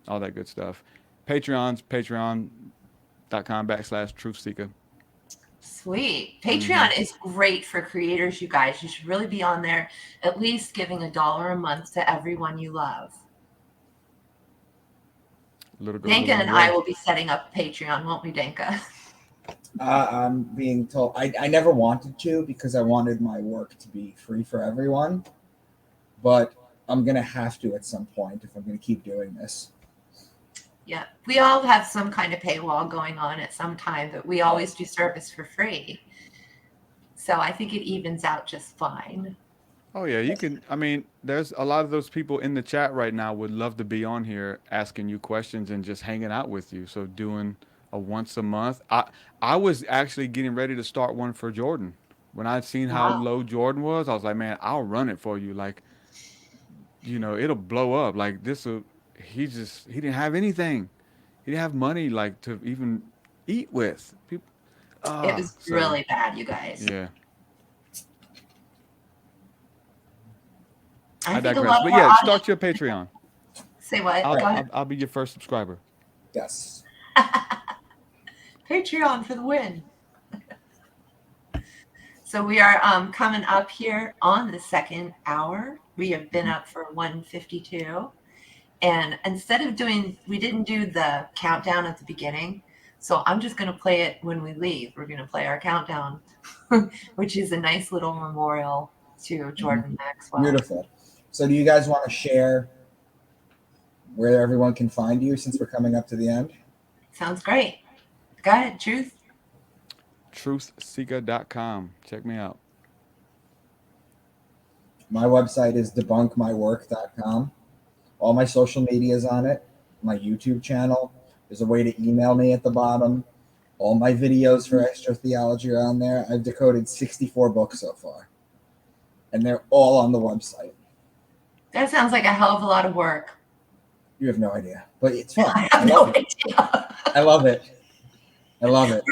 all that good stuff. Patreon's patreon.com/truthseeker. Sweet. Patreon is great for creators, you guys. You should really be on there, at least giving $1 a month to everyone you love. Danka and I will be setting up Patreon, won't we, Danka? I'm being told I never wanted to, because I wanted my work to be free for everyone, but I'm going to have to at some point if I'm going to keep doing this. Yeah, we all have some kind of paywall going on at some time, but we always do service for free. So I think it evens out just fine. Oh yeah, you can. I mean, there's a lot of those people in the chat right now would love to be on here asking you questions and just hanging out with you. So doing a once a month. I was actually getting ready to start one for Jordan. When I'd seen how low Jordan was, I was like, man, I'll run it for you. Like, it'll blow up. Like he didn't have anything. He didn't have money like to even eat with. People. It was really bad, you guys. Yeah. I digress. But yeah, start your Patreon. Say what? I'll be your first subscriber. Yes. Patreon for the win. So we are coming up here on the second hour. We have been up for 1:52. And instead of we didn't do the countdown at the beginning. So I'm just going to play it when we leave. We're going to play our countdown, which is a nice little memorial to Jordan Maxwell. Beautiful. So do you guys want to share where everyone can find you, since we're coming up to the end? Sounds great. Go ahead, Truth. Truthseeker.com. Check me out. My website is debunkmywork.com. All my social media is on it. My YouTube channel. There's a way to email me at the bottom. All my videos for Astro-theology are on there. I've decoded 64 books so far, and they're all on the website. That sounds like a hell of a lot of work. You have no idea, but it's fun. I have no idea. I love it. I love it.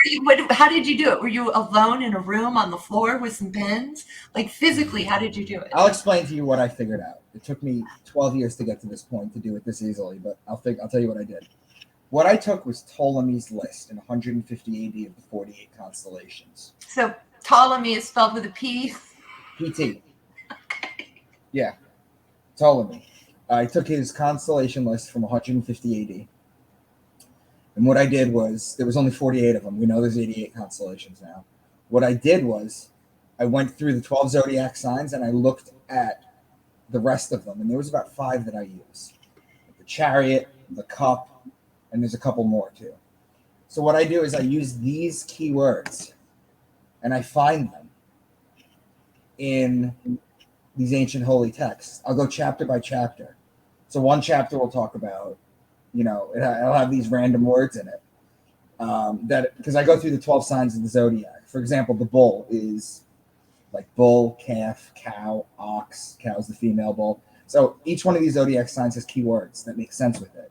How did you do it? Were you alone in a room on the floor with some pens? Like physically, how did you do it? I'll explain to you what I figured out. It took me 12 years to get to this point to do it this easily, but I'll tell you what I did. What I took was Ptolemy's list in 150 AD of the 48 constellations. So Ptolemy is spelled with a P? PT. Okay. Yeah. Ptolemy. I took his constellation list from 150 AD. And what I did was, there was only 48 of them. We know there's 88 constellations now. What I did was, I went through the 12 zodiac signs and I looked at the rest of them. And there was about 5 that I used. The Chariot, the Cup, and there's a couple more too. So what I do is I use these keywords and I find them in these ancient holy texts. I'll go chapter by chapter. So one chapter will talk about, I'll have these random words in it. That because I go through the 12 signs of the zodiac. For example, the bull is like bull, calf, cow, ox. Cow is the female bull. So each one of these zodiac signs has keywords that make sense with it.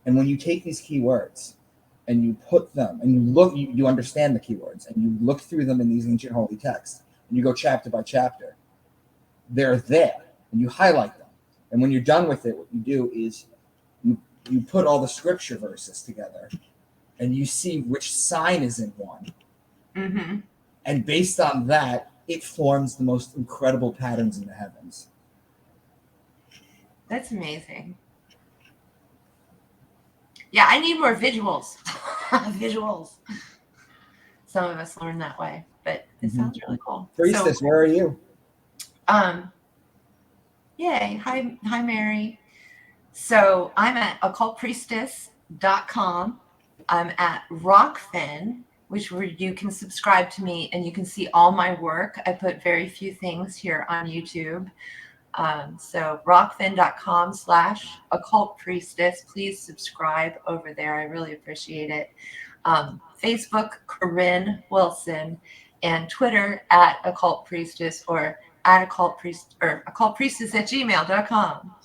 And when you take these keywords and you put them and you look, you understand the keywords and you look through them in these ancient holy texts and you go chapter by chapter, they're there and you highlight them. And when you're done with it, what you do is you put all the scripture verses together and you see which sign is in one. Mm-hmm. And based on that, it forms the most incredible patterns in the heavens. That's amazing. Yeah, I need more visuals. Visuals. Some of us learn that way, but it sounds really cool. Priestess, where are you? Yay. Hi, Mary. So I'm at occultpriestess.com. I'm at Rockfin, where you can subscribe to me and you can see all my work. I put very few things here on YouTube. So rockfin.com/occultpriestess. Please subscribe over there. I really appreciate it. Facebook, Corinne Wilson, and Twitter at Occult Priestess or at occultpriestess@gmail.com.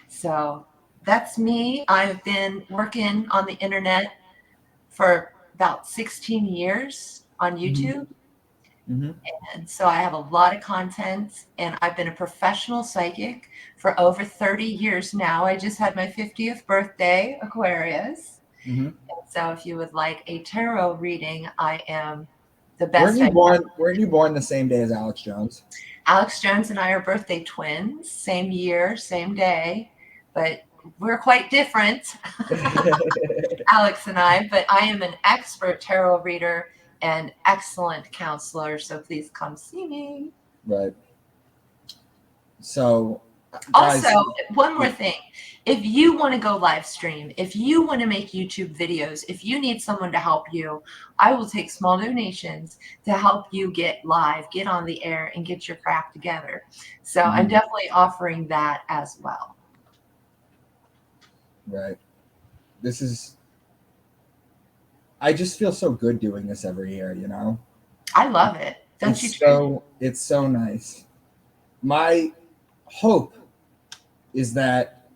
So that's me. I've been working on the internet for about 16 years on YouTube. Mm-hmm. And so I have a lot of content, and I've been a professional psychic for over 30 years now. I just had my 50th birthday, Aquarius. Mm-hmm. So if you would like a tarot reading, I am the best. Weren't you born the same day as Alex Jones? Alex Jones and I are birthday twins, same year, same day, but we're quite different, Alex and I. But I am an expert tarot reader and excellent counselor, so please come see me. Right. So, guys, also, one more thing. If you want to go live stream, if you want to make YouTube videos, if you need someone to help you, I will take small donations to help you get live, get on the air, and get your crap together. So I'm definitely offering that as well. Right. I just feel so good doing this every year, I love it. Don't you? It's so nice. My hope is that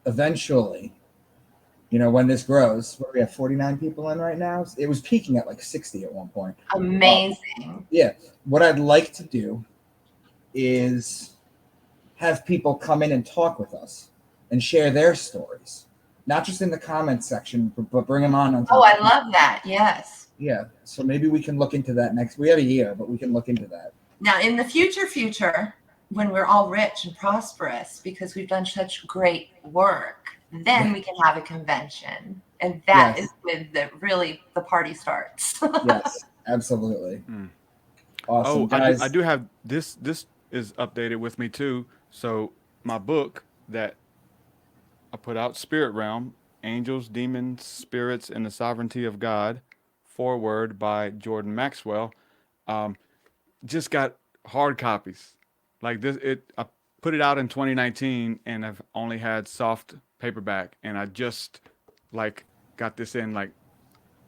eventually, when this grows, we have 49 people in right now. It was peaking at like 60 at one point. Amazing. Yeah. What I'd like to do is have people come in and talk with us and share their stories. Not just in the comments section, but bring them on. Oh, I love that. Yes. Yeah. So maybe we can look into that next. We have a year, but we can look into that. Now, in the future, when we're all rich and prosperous, because we've done such great work, then we can have a convention. And that is when the party starts. Yes, absolutely. Awesome. Guys. I do have this. This is updated with me too. So my book that I put out, Spirit Realm, Angels, Demons, Spirits, and the Sovereignty of God, foreword by Jordan Maxwell, just got hard copies. Like this, I put it out in 2019, and I've only had soft paperback, and I just got this in like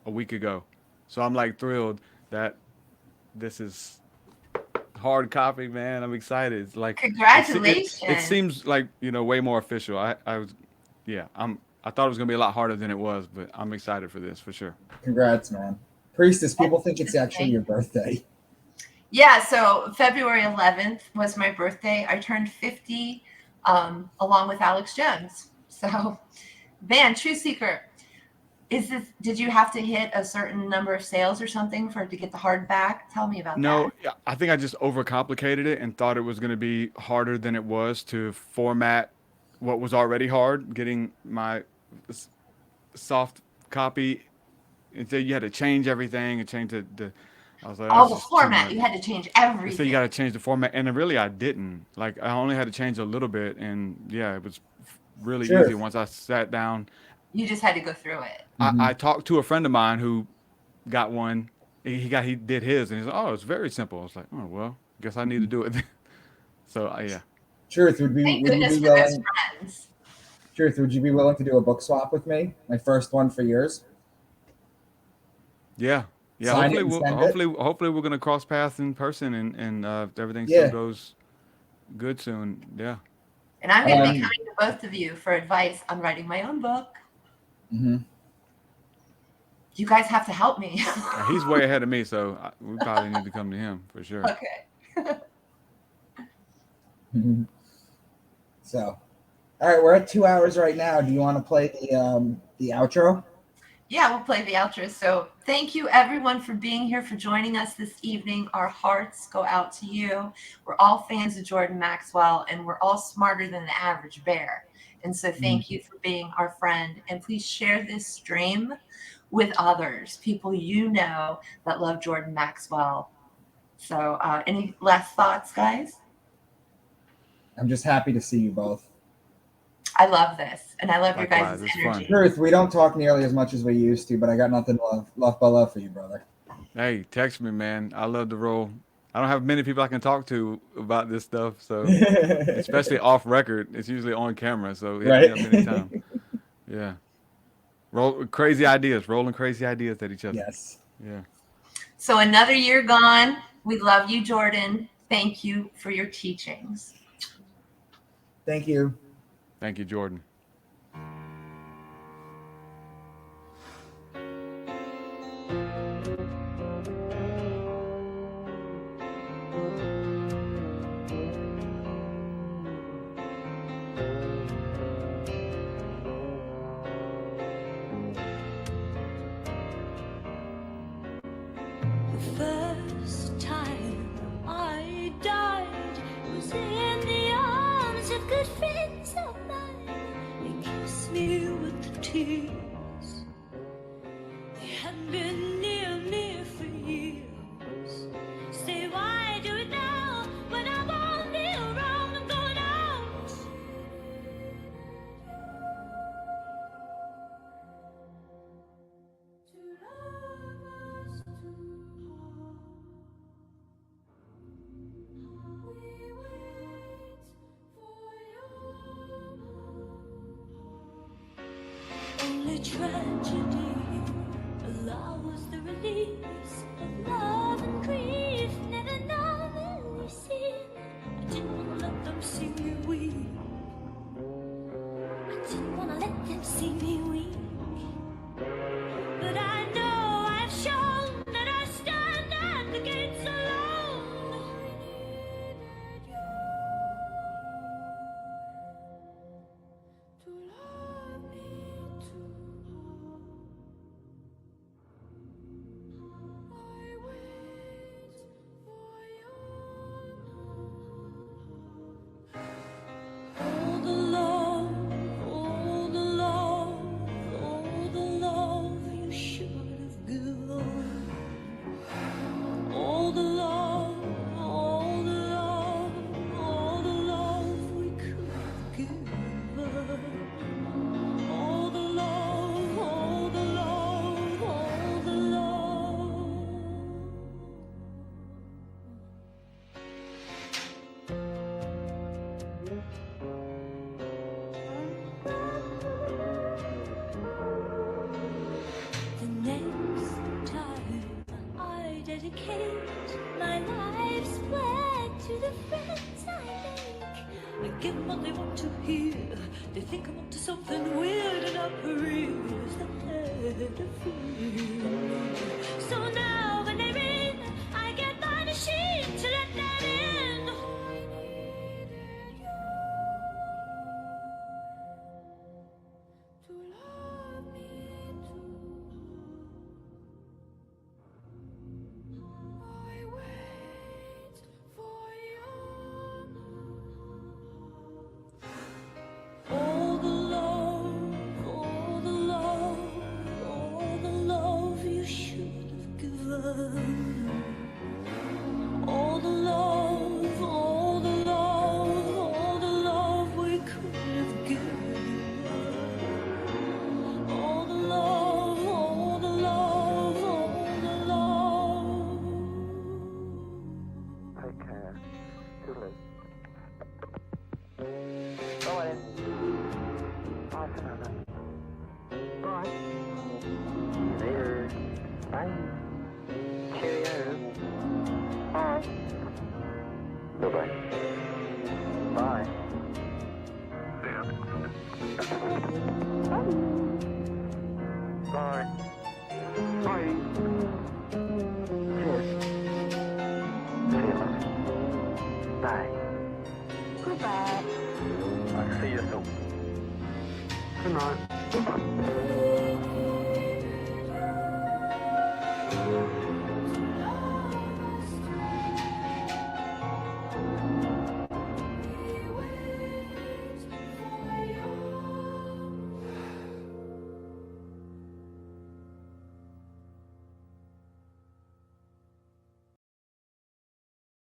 a week ago. So I'm thrilled that this is hard copy, man. I'm excited. It's congratulations. It seems like way more official. I thought it was gonna be a lot harder than it was, but I'm excited for this for sure. Congrats, man. Priestess, people think it's actually your birthday. Yeah, so February 11th was my birthday. I turned 50 along with Alex Jones. So, man, True Seeker, did you have to hit a certain number of sales or something for it to get the hardback? Tell me about that. No, I think I just overcomplicated it and thought it was going to be harder than it was to format what was already hard, getting my soft copy. And so you had to change everything and change the I was like, Oh, that's the just too format. much. You had to change They said you got everything. to change the format, and really I didn't. Like I only had to change a little bit, and yeah, it was really easy Sure. once I sat down. You just had to go through it. Mhm. I talked to a friend of mine who got one. He did his, and he's like, oh, it's very simple. I was like, oh well, guess I need to do it. So yeah, Truth, Thank would you be goodness for those willing? friends. Truth, would you be willing to do a book swap with me? My first one for yours. yeah, yeah. Sign it and send it. Hopefully we're gonna cross paths in person, and if everything still Yeah. goes good soon. Yeah. And I'm going to be Um, coming to both of you for advice on writing my own book. mhm. You guys have to help me. He's way ahead of me, so we probably need to come to him for sure. Okay. Mhm. So, all right, we're at 2 hours right now. Do you want to play the outro? Yeah, we'll play the outro. So thank you everyone for being here, for joining us this evening. Our hearts go out to you. We're all fans of Jordan Maxwell, and we're all smarter than the average bear. And so thank you for being our friend. And please share this stream with others, people you know that love Jordan Maxwell. So any last thoughts, guys? I'm just happy to see you both. I love this, and I love Likewise, your it's guys' fun. energy. Truth, we don't talk nearly as much as we used to, but I got nothing left but love for you, brother. Hey, text me, man. I love to roll. I don't have many people I can talk to about this stuff, so especially off record. It's usually on camera, so hit me Right? up anytime. Yeah. Rolling crazy ideas at each other. Yes. Yeah. So another year gone. We love you, Jordan. Thank you for your teachings. Thank you. Thank you, Jordan. The first time I died was in the arms of good friends of mine. They kissed me with tears. They had been near me for years. Say, why do it now when I won't be around? I'm going out. To love us too hard. We wait for your only tragedy allows the release of love and grief. Never normally seen. I didn't want to let them see me weak. I didn't want to let them see me weak. But I know I've shown that I stand at the gates alone. To love me too hard. I wait for your all the love, all the love, all the love you should have given. All the love, all the love, all the love we could have given. All the love, all the love, all the love. The next time I dedicate my life's work to the friends I make, I give them what they want to hear. They think I'm up to something weird, and I praise the head of fear. So now when they ring, I get my machine to let them in. To love me too. I wait for your Good night.